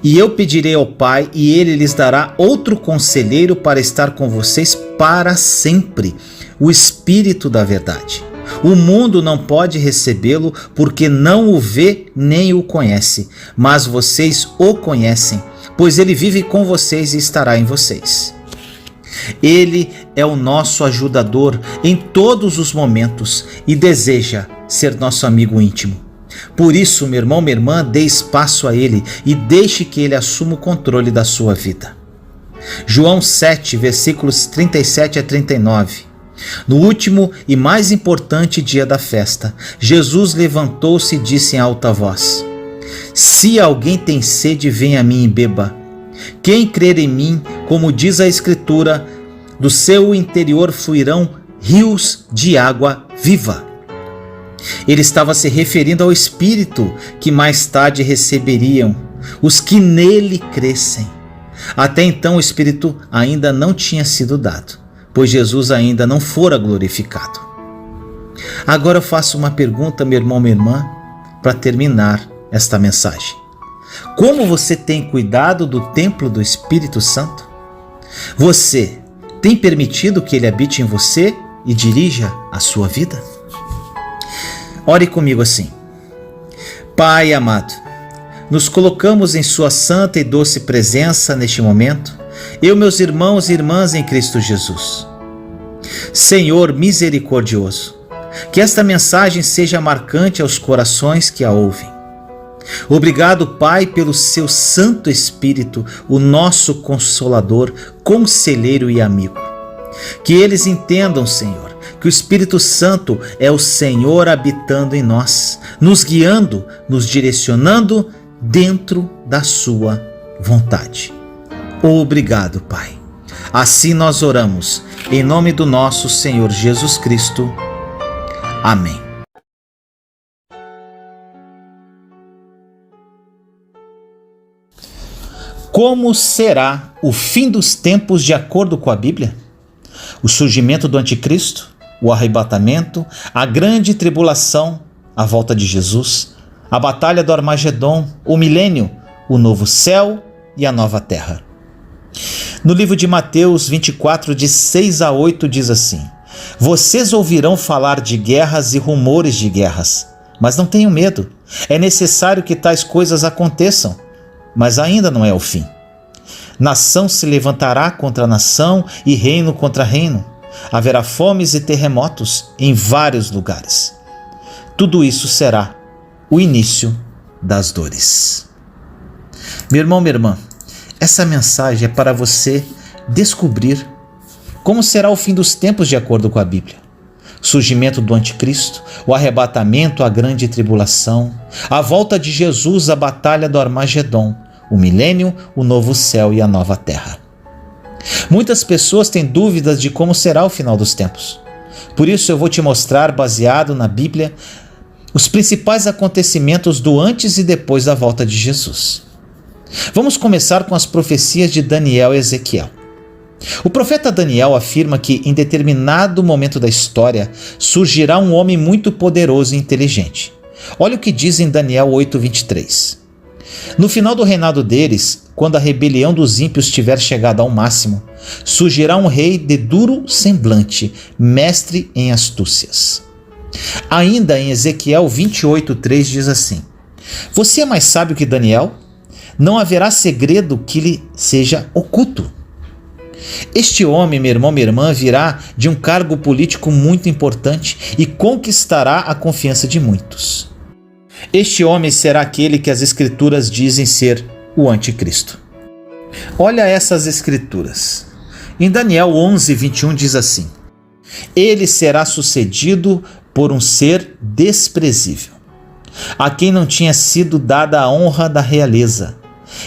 e eu pedirei ao Pai, e ele lhes dará outro conselheiro para estar com vocês para sempre, o Espírito da verdade. O mundo não pode recebê-lo porque não o vê nem o conhece, mas vocês o conhecem, pois ele vive com vocês e estará em vocês. Ele é o nosso ajudador em todos os momentos e deseja ser nosso amigo íntimo. Por isso, meu irmão, minha irmã, dê espaço a ele e deixe que ele assuma o controle da sua vida. João 7, versículos 37 a 39. No último e mais importante dia da festa, Jesus levantou-se e disse em alta voz: se alguém tem sede, venha a mim e beba. Quem crer em mim, como diz a Escritura, do seu interior fluirão rios de água viva. Ele estava se referindo ao Espírito que mais tarde receberiam os que nele crescem. Até então o Espírito ainda não tinha sido dado, pois Jesus ainda não fora glorificado. Agora eu faço uma pergunta, meu irmão, minha irmã, para terminar esta mensagem. Como você tem cuidado do templo do Espírito Santo? Você tem permitido que ele habite em você e dirija a sua vida? Ore comigo assim: Pai amado, nos colocamos em sua santa e doce presença neste momento, eu, meus irmãos e irmãs em Cristo Jesus. Senhor misericordioso, que esta mensagem seja marcante aos corações que a ouvem. Obrigado, Pai, pelo seu Santo Espírito, o nosso Consolador, Conselheiro e amigo. Que eles entendam, Senhor, que o Espírito Santo é o Senhor habitando em nós, nos guiando, nos direcionando dentro da sua vontade. Obrigado, Pai. Assim nós oramos, em nome do nosso Senhor Jesus Cristo. Amém. Como será o fim dos tempos de acordo com a Bíblia? O surgimento do anticristo, o arrebatamento, a grande tribulação, a volta de Jesus, a batalha do Armagedon, o milênio, o novo céu e a nova terra. No livro de Mateus 24, de 6 a 8, diz assim: Vocês ouvirão falar de guerras e rumores de guerras, mas não tenham medo. É necessário que tais coisas aconteçam, mas ainda não é o fim. Nação se levantará contra nação e reino contra reino. Haverá fomes e terremotos em vários lugares. Tudo isso será o início das dores. Meu irmão, minha irmã, essa mensagem é para você descobrir como será o fim dos tempos de acordo com a Bíblia. O surgimento do anticristo, o arrebatamento, a grande tribulação, a volta de Jesus, a batalha do Armagedon, o milênio, o novo céu e a nova terra. Muitas pessoas têm dúvidas de como será o final dos tempos. Por isso eu vou te mostrar, baseado na Bíblia, os principais acontecimentos do antes e depois da volta de Jesus. Vamos começar com as profecias de Daniel e Ezequiel. O profeta Daniel afirma que em determinado momento da história surgirá um homem muito poderoso e inteligente. Olha o que diz em Daniel 8:23. No final do reinado deles, quando a rebelião dos ímpios tiver chegado ao máximo, surgirá um rei de duro semblante, mestre em astúcias. Ainda em Ezequiel 28:3 diz assim: Você é mais sábio que Daniel? Não haverá segredo que lhe seja oculto. Este homem, meu irmão, minha irmã, virá de um cargo político muito importante e conquistará a confiança de muitos. Este homem será aquele que as Escrituras dizem ser o Anticristo. Olha essas Escrituras. Em Daniel 11:21 diz assim: Ele será sucedido por um ser desprezível, a quem não tinha sido dada a honra da realeza.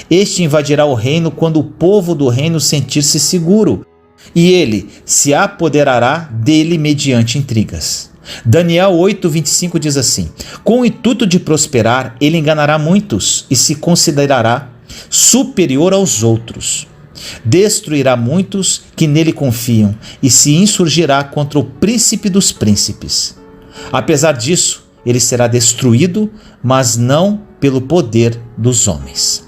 Este invadirá o reino quando o povo do reino sentir-se seguro, e ele se apoderará dele mediante intrigas. Daniel 8:25 diz assim: Com o intuito de prosperar, ele enganará muitos e se considerará superior aos outros. Destruirá muitos que nele confiam e se insurgirá contra o príncipe dos príncipes. Apesar disso, ele será destruído, mas não pelo poder dos homens.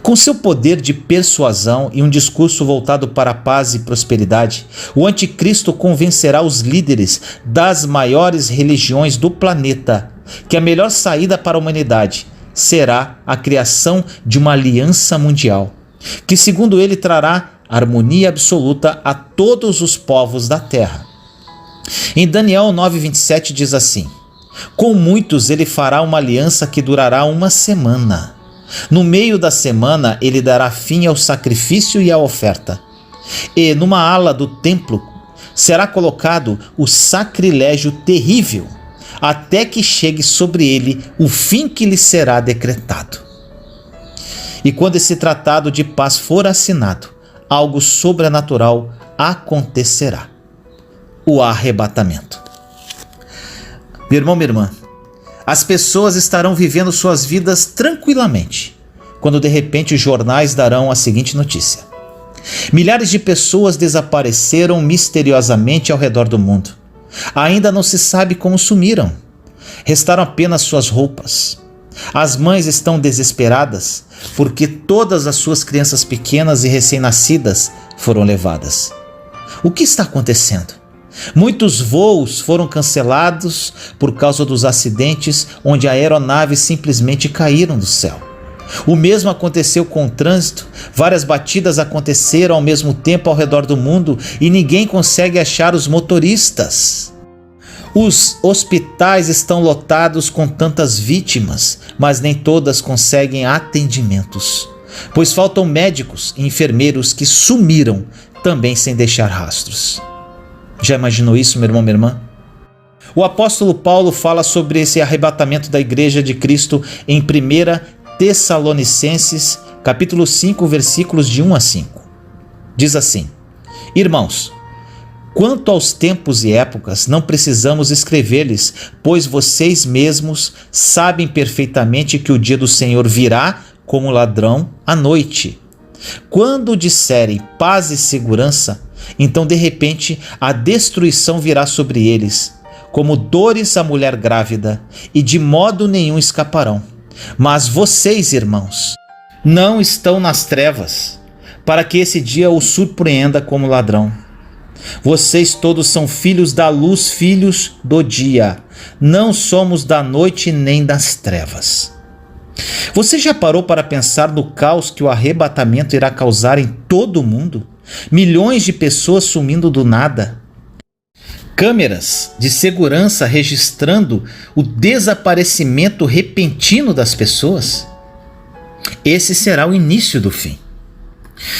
Com seu poder de persuasão e um discurso voltado para a paz e prosperidade, o anticristo convencerá os líderes das maiores religiões do planeta que a melhor saída para a humanidade será a criação de uma aliança mundial, que, segundo ele, trará harmonia absoluta a todos os povos da terra. Em Daniel 9:27 diz assim: Com muitos ele fará uma aliança que durará uma semana. No meio da semana ele dará fim ao sacrifício e à oferta. E numa ala do templo será colocado o sacrilégio terrível, até que chegue sobre ele o fim que lhe será decretado. E quando esse tratado de paz for assinado, algo sobrenatural acontecerá: o arrebatamento. Meu irmão, minha irmã, as pessoas estarão vivendo suas vidas tranquilamente, quando de repente os jornais darão a seguinte notícia: milhares de pessoas desapareceram misteriosamente ao redor do mundo. Ainda não se sabe como sumiram. Restaram apenas suas roupas. As mães estão desesperadas porque todas as suas crianças pequenas e recém-nascidas foram levadas. O que está acontecendo? Muitos voos foram cancelados por causa dos acidentes onde aeronaves simplesmente caíram do céu. O mesmo aconteceu com o trânsito. Várias batidas aconteceram ao mesmo tempo ao redor do mundo e ninguém consegue achar os motoristas. Os hospitais estão lotados com tantas vítimas, mas nem todas conseguem atendimentos, pois faltam médicos e enfermeiros que sumiram também sem deixar rastros. Já imaginou isso, meu irmão, minha irmã? O apóstolo Paulo fala sobre esse arrebatamento da igreja de Cristo em 1 Tessalonicenses, capítulo 5, versículos de 1 a 5. Diz assim: Irmãos, quanto aos tempos e épocas, não precisamos escrever-lhes, pois vocês mesmos sabem perfeitamente que o dia do Senhor virá como ladrão à noite. Quando disserem paz e segurança, então de repente a destruição virá sobre eles, como dores à mulher grávida, e de modo nenhum escaparão. Mas vocês, irmãos, não estão nas trevas, para que esse dia o surpreenda como ladrão. Vocês todos são filhos da luz, filhos do dia. Não somos da noite nem das trevas. Você já parou para pensar no caos que o arrebatamento irá causar em todo o mundo? Milhões de pessoas sumindo do nada. Câmeras de segurança registrando o desaparecimento repentino das pessoas. Esse será o início do fim.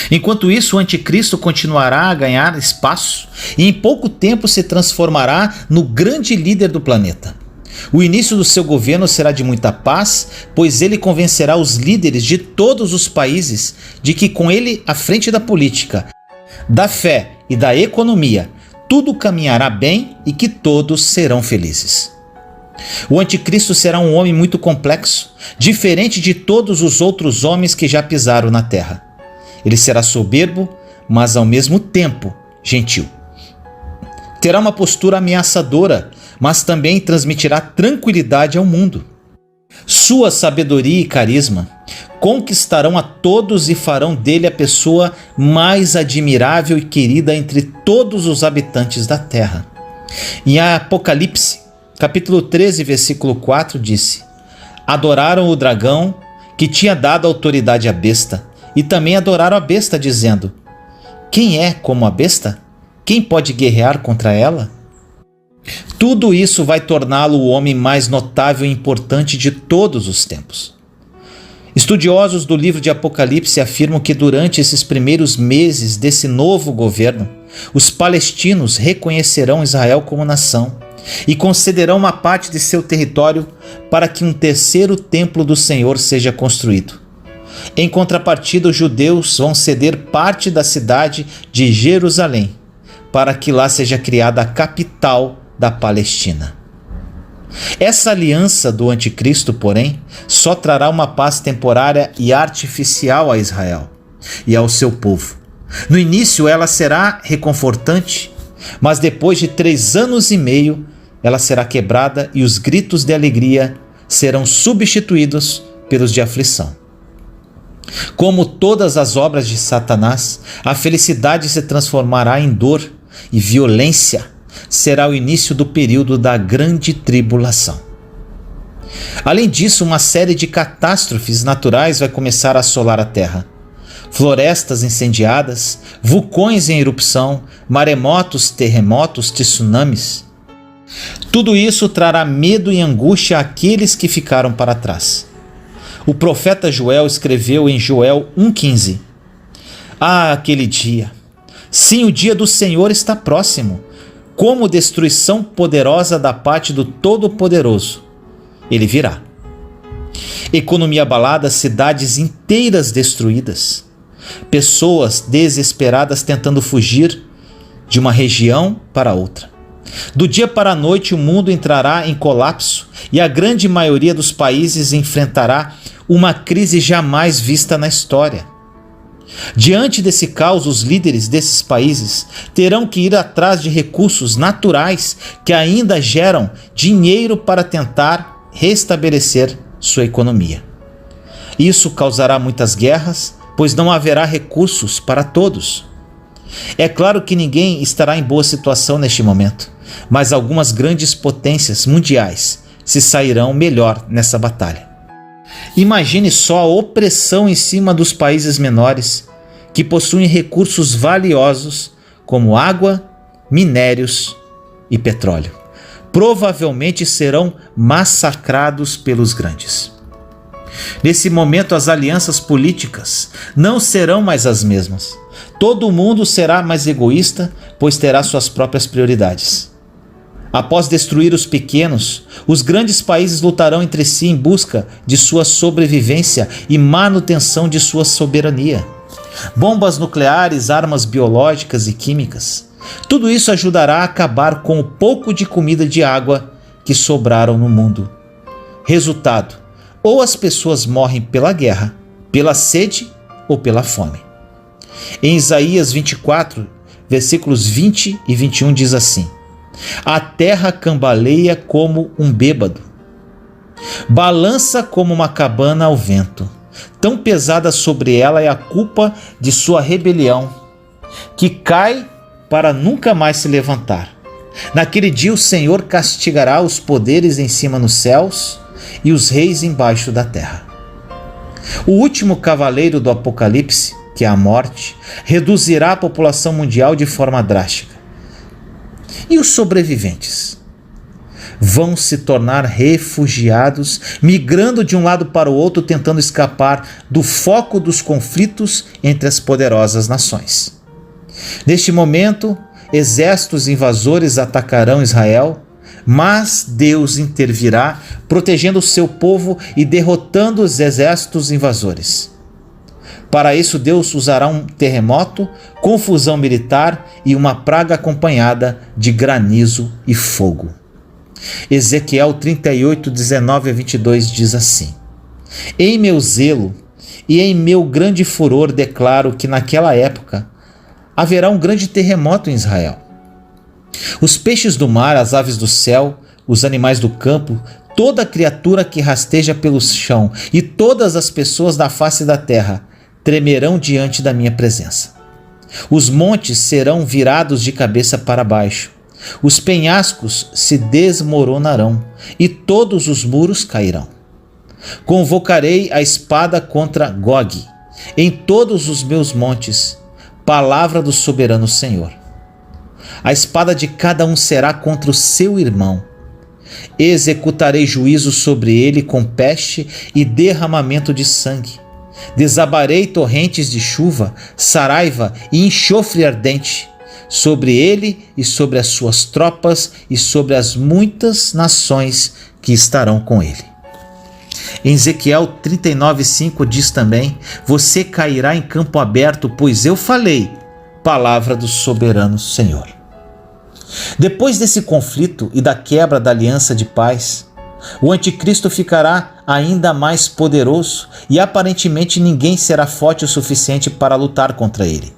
Enquanto isso, o anticristo continuará a ganhar espaço e em pouco tempo se transformará no grande líder do planeta. O início do seu governo será de muita paz, pois ele convencerá os líderes de todos os países de que com ele à frente da política, da fé e da economia, tudo caminhará bem e que todos serão felizes. O anticristo será um homem muito complexo, diferente de todos os outros homens que já pisaram na terra. Ele será soberbo, mas ao mesmo tempo gentil. Terá uma postura ameaçadora, mas também transmitirá tranquilidade ao mundo. Sua sabedoria e carisma conquistarão a todos e farão dele a pessoa mais admirável e querida entre todos os habitantes da terra. Em Apocalipse, capítulo 13, versículo 4, disse: adoraram o dragão que tinha dado autoridade à besta, e também adoraram a besta, dizendo: quem é como a besta? Quem pode guerrear contra ela? Tudo isso vai torná-lo o homem mais notável e importante de todos os tempos. Estudiosos do livro de Apocalipse afirmam que durante esses primeiros meses desse novo governo, os palestinos reconhecerão Israel como nação e concederão uma parte de seu território para que um terceiro templo do Senhor seja construído. Em contrapartida, os judeus vão ceder parte da cidade de Jerusalém para que lá seja criada a capital da Palestina. Essa aliança do anticristo, porém, só trará uma paz temporária e artificial a Israel e ao seu povo. No início ela será reconfortante, mas depois de 3 anos e meio ela será quebrada e os gritos de alegria serão substituídos pelos de aflição. Como todas as obras de Satanás, a felicidade se transformará em dor e violência. Será o início do período da grande tribulação. Além disso, uma série de catástrofes naturais vai começar a assolar a terra. Florestas incendiadas, vulcões em erupção, maremotos, terremotos, tsunamis. Tudo isso trará medo e angústia àqueles que ficaram para trás. O profeta Joel escreveu em Joel 1,15: ah, aquele dia! Sim, o dia do Senhor está próximo, como destruição poderosa da parte do Todo-Poderoso. Ele virá. Economia abalada, cidades inteiras destruídas, pessoas desesperadas tentando fugir de uma região para outra. Do dia para a noite o mundo entrará em colapso e a grande maioria dos países enfrentará uma crise jamais vista na história. Diante desse caos, os líderes desses países terão que ir atrás de recursos naturais que ainda geram dinheiro para tentar restabelecer sua economia. Isso causará muitas guerras, pois não haverá recursos para todos. É claro que ninguém estará em boa situação neste momento, mas algumas grandes potências mundiais se sairão melhor nessa batalha. Imagine só a opressão em cima dos países menores, que possuem recursos valiosos como água, minérios e petróleo. Provavelmente serão massacrados pelos grandes. Nesse momento, as alianças políticas não serão mais as mesmas. Todo mundo será mais egoísta, pois terá suas próprias prioridades. Após destruir os pequenos, os grandes países lutarão entre si em busca de sua sobrevivência e manutenção de sua soberania. Bombas nucleares, armas biológicas e químicas. Tudo isso ajudará a acabar com o pouco de comida e de água que sobraram no mundo. Resultado: ou as pessoas morrem pela guerra, pela sede ou pela fome. Em Isaías 24, versículos 20 e 21 diz assim: a terra cambaleia como um bêbado, balança como uma cabana ao vento, Tão pesada sobre ela é a culpa de sua rebelião, que cai para nunca mais se levantar. Naquele dia o Senhor castigará os poderes em cima nos céus e os reis embaixo da terra. O último cavaleiro do Apocalipse, que é a morte, reduzirá a população mundial de forma drástica. E os sobreviventes? Vão se tornar refugiados, migrando de um lado para o outro, tentando escapar do foco dos conflitos entre as poderosas nações. Neste momento, exércitos invasores atacarão Israel, mas Deus intervirá, protegendo o seu povo e derrotando os exércitos invasores. Para isso, Deus usará um terremoto, confusão militar e uma praga acompanhada de granizo e fogo. Ezequiel 38, 19 a 22 diz assim: Em meu zelo e em meu grande furor declaro que naquela época haverá um grande terremoto em Israel. Os peixes do mar, as aves do céu, os animais do campo, toda criatura que rasteja pelo chão e todas as pessoas da face da terra tremerão diante da minha presença. Os montes serão virados de cabeça para baixo, os penhascos se desmoronarão e todos os muros cairão. Convocarei a espada contra Gog em todos os meus montes, palavra do soberano Senhor. A espada de cada um será contra o seu irmão. Executarei juízo sobre ele com peste e derramamento de sangue. Desabarei torrentes de chuva, saraiva e enxofre ardente sobre ele e sobre as suas tropas e sobre as muitas nações que estarão com ele. Em Ezequiel 39:5 diz também: Você cairá em campo aberto, pois eu falei, palavra do soberano Senhor. Depois desse conflito e da quebra da aliança de paz, o anticristo ficará ainda mais poderoso e aparentemente ninguém será forte o suficiente para lutar contra ele.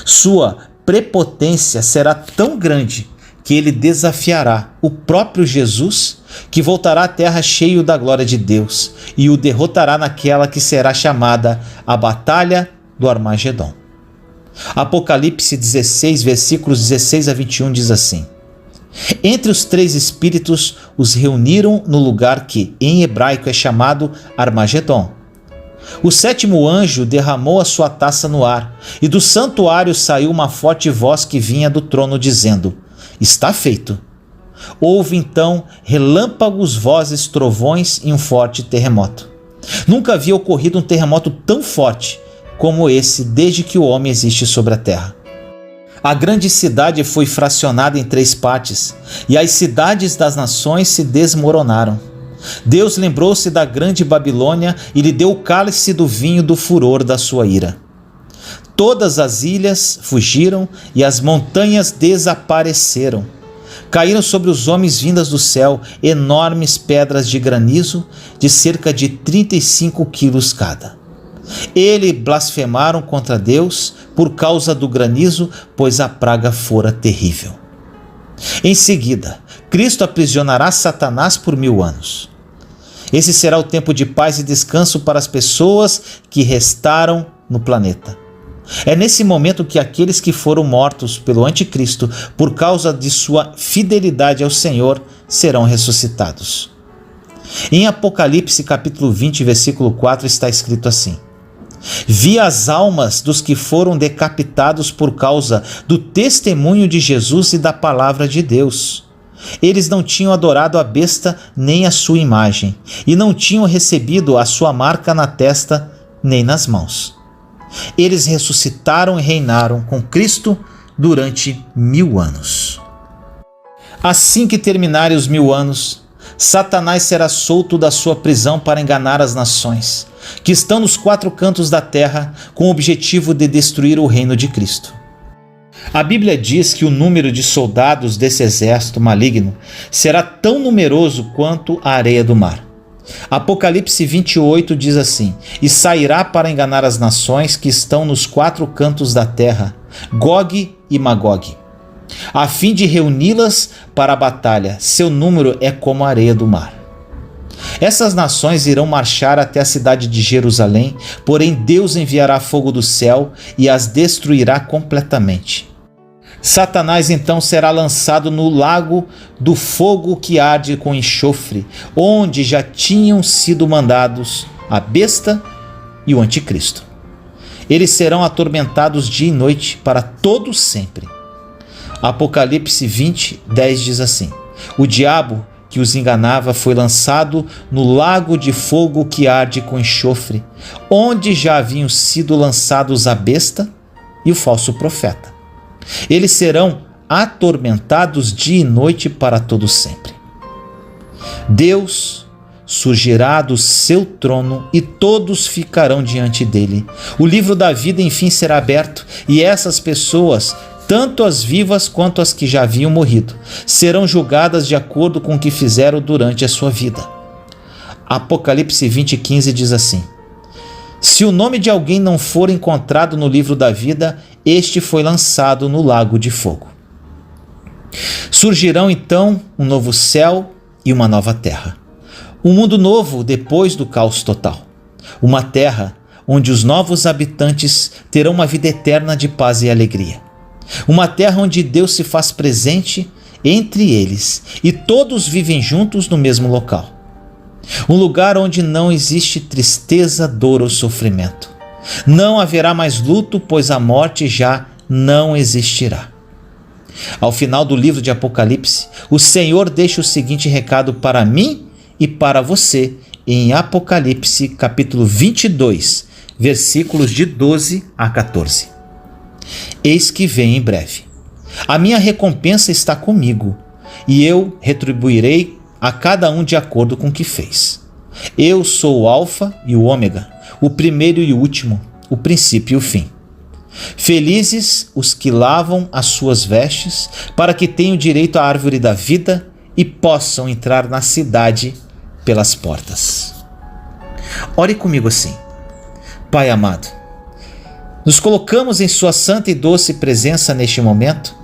Sua prepotência será tão grande que ele desafiará o próprio Jesus, que voltará à terra cheio da glória de Deus, e o derrotará naquela que será chamada a Batalha do Armagedon. Apocalipse 16, versículos 16 a 21 diz assim: Entre os três espíritos os reuniram no lugar que, em hebraico, é chamado Armagedon. O sétimo anjo derramou a sua taça no ar, e do santuário saiu uma forte voz que vinha do trono dizendo: Está feito. Houve então relâmpagos, vozes, trovões e um forte terremoto. Nunca havia ocorrido um terremoto tão forte como esse desde que o homem existe sobre a terra. A grande cidade foi fracionada em 3 partes, e as cidades das nações se desmoronaram. Deus lembrou-se da grande Babilônia e lhe deu o cálice do vinho do furor da sua ira. Todas as ilhas fugiram e as montanhas desapareceram. Caíram sobre os homens vindas do céu enormes pedras de granizo de cerca de 35 quilos cada. Eles blasfemaram contra Deus por causa do granizo, pois a praga fora terrível. Em seguida, Cristo aprisionará Satanás por 1000 anos. Esse será o tempo de paz e descanso para as pessoas que restaram no planeta. É nesse momento que aqueles que foram mortos pelo anticristo por causa de sua fidelidade ao Senhor serão ressuscitados. Em Apocalipse capítulo 20, versículo 4 está escrito assim: Vi as almas dos que foram decapitados por causa do testemunho de Jesus e da palavra de Deus. Eles não tinham adorado a besta nem a sua imagem, e não tinham recebido a sua marca na testa nem nas mãos. Eles ressuscitaram e reinaram com Cristo durante 1000 anos. Assim que terminarem os 1000 anos, Satanás será solto da sua prisão para enganar as nações, que estão nos 4 cantos da terra, com o objetivo de destruir o reino de Cristo. A Bíblia diz que o número de soldados desse exército maligno será tão numeroso quanto a areia do mar. Apocalipse 28 diz assim: E sairá para enganar as nações que estão nos 4 cantos da terra, Gog e Magog, a fim de reuni-las para a batalha. Seu número é como a areia do mar. Essas nações irão marchar até a cidade de Jerusalém, porém Deus enviará fogo do céu e as destruirá completamente. Satanás então será lançado no lago do fogo que arde com enxofre, onde já tinham sido mandados a besta e o anticristo. Eles serão atormentados dia e noite para todo sempre. Apocalipse 20, 10 diz assim: o diabo que os enganava foi lançado no lago de fogo que arde com enxofre, onde já haviam sido lançados a besta e o falso profeta. Eles serão atormentados dia e noite para todo sempre. Deus surgirá do seu trono e todos ficarão diante dele. O livro da vida enfim será aberto e essas pessoas, tanto as vivas quanto as que já haviam morrido, serão julgadas de acordo com o que fizeram durante a sua vida. Apocalipse 20:15 diz assim: se o nome de alguém não for encontrado no livro da vida, este foi lançado no lago de fogo. Surgirão então um novo céu e uma nova terra. Um mundo novo depois do caos total. Uma terra onde os novos habitantes terão uma vida eterna de paz e alegria. Uma terra onde Deus se faz presente entre eles e todos vivem juntos no mesmo local. Um lugar onde não existe tristeza, dor ou sofrimento. Não haverá mais luto, pois a morte já não existirá. Ao final do livro de Apocalipse, o Senhor deixa o seguinte recado para mim e para você em Apocalipse capítulo 22, versículos de 12 a 14. Eis que vem em breve. A minha recompensa está comigo, e eu retribuirei a cada um de acordo com o que fez. Eu sou o Alfa e o Ômega, o primeiro e o último, o princípio e o fim. Felizes os que lavam as suas vestes, para que tenham direito à árvore da vida e possam entrar na cidade pelas portas. Ore comigo assim: Pai amado, nos colocamos em sua santa e doce presença neste momento,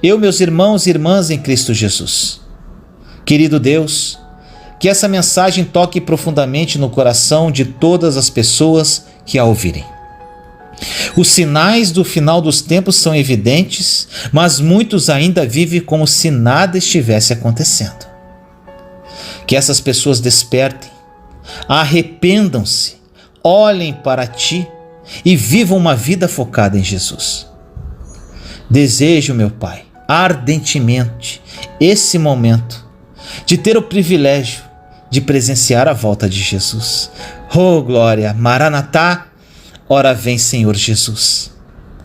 eu, meus irmãos e irmãs em Cristo Jesus. Querido Deus, que essa mensagem toque profundamente no coração de todas as pessoas que a ouvirem. Os sinais do final dos tempos são evidentes, mas muitos ainda vivem como se nada estivesse acontecendo. Que essas pessoas despertem, arrependam-se, olhem para Ti e vivam uma vida focada em Jesus. Desejo, meu Pai, ardentemente esse momento de ter o privilégio de presenciar a volta de Jesus. Oh, glória! Maranatá, ora vem, Senhor Jesus.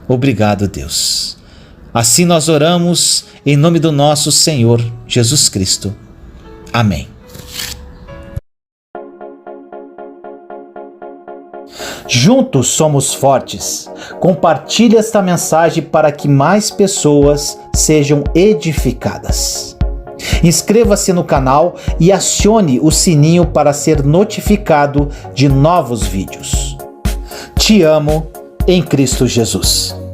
Obrigado, Deus. Assim nós oramos em nome do nosso Senhor Jesus Cristo. Amém. Juntos somos fortes. Compartilhe esta mensagem para que mais pessoas sejam edificadas. Inscreva-se no canal e acione o sininho para ser notificado de novos vídeos. Te amo em Cristo Jesus.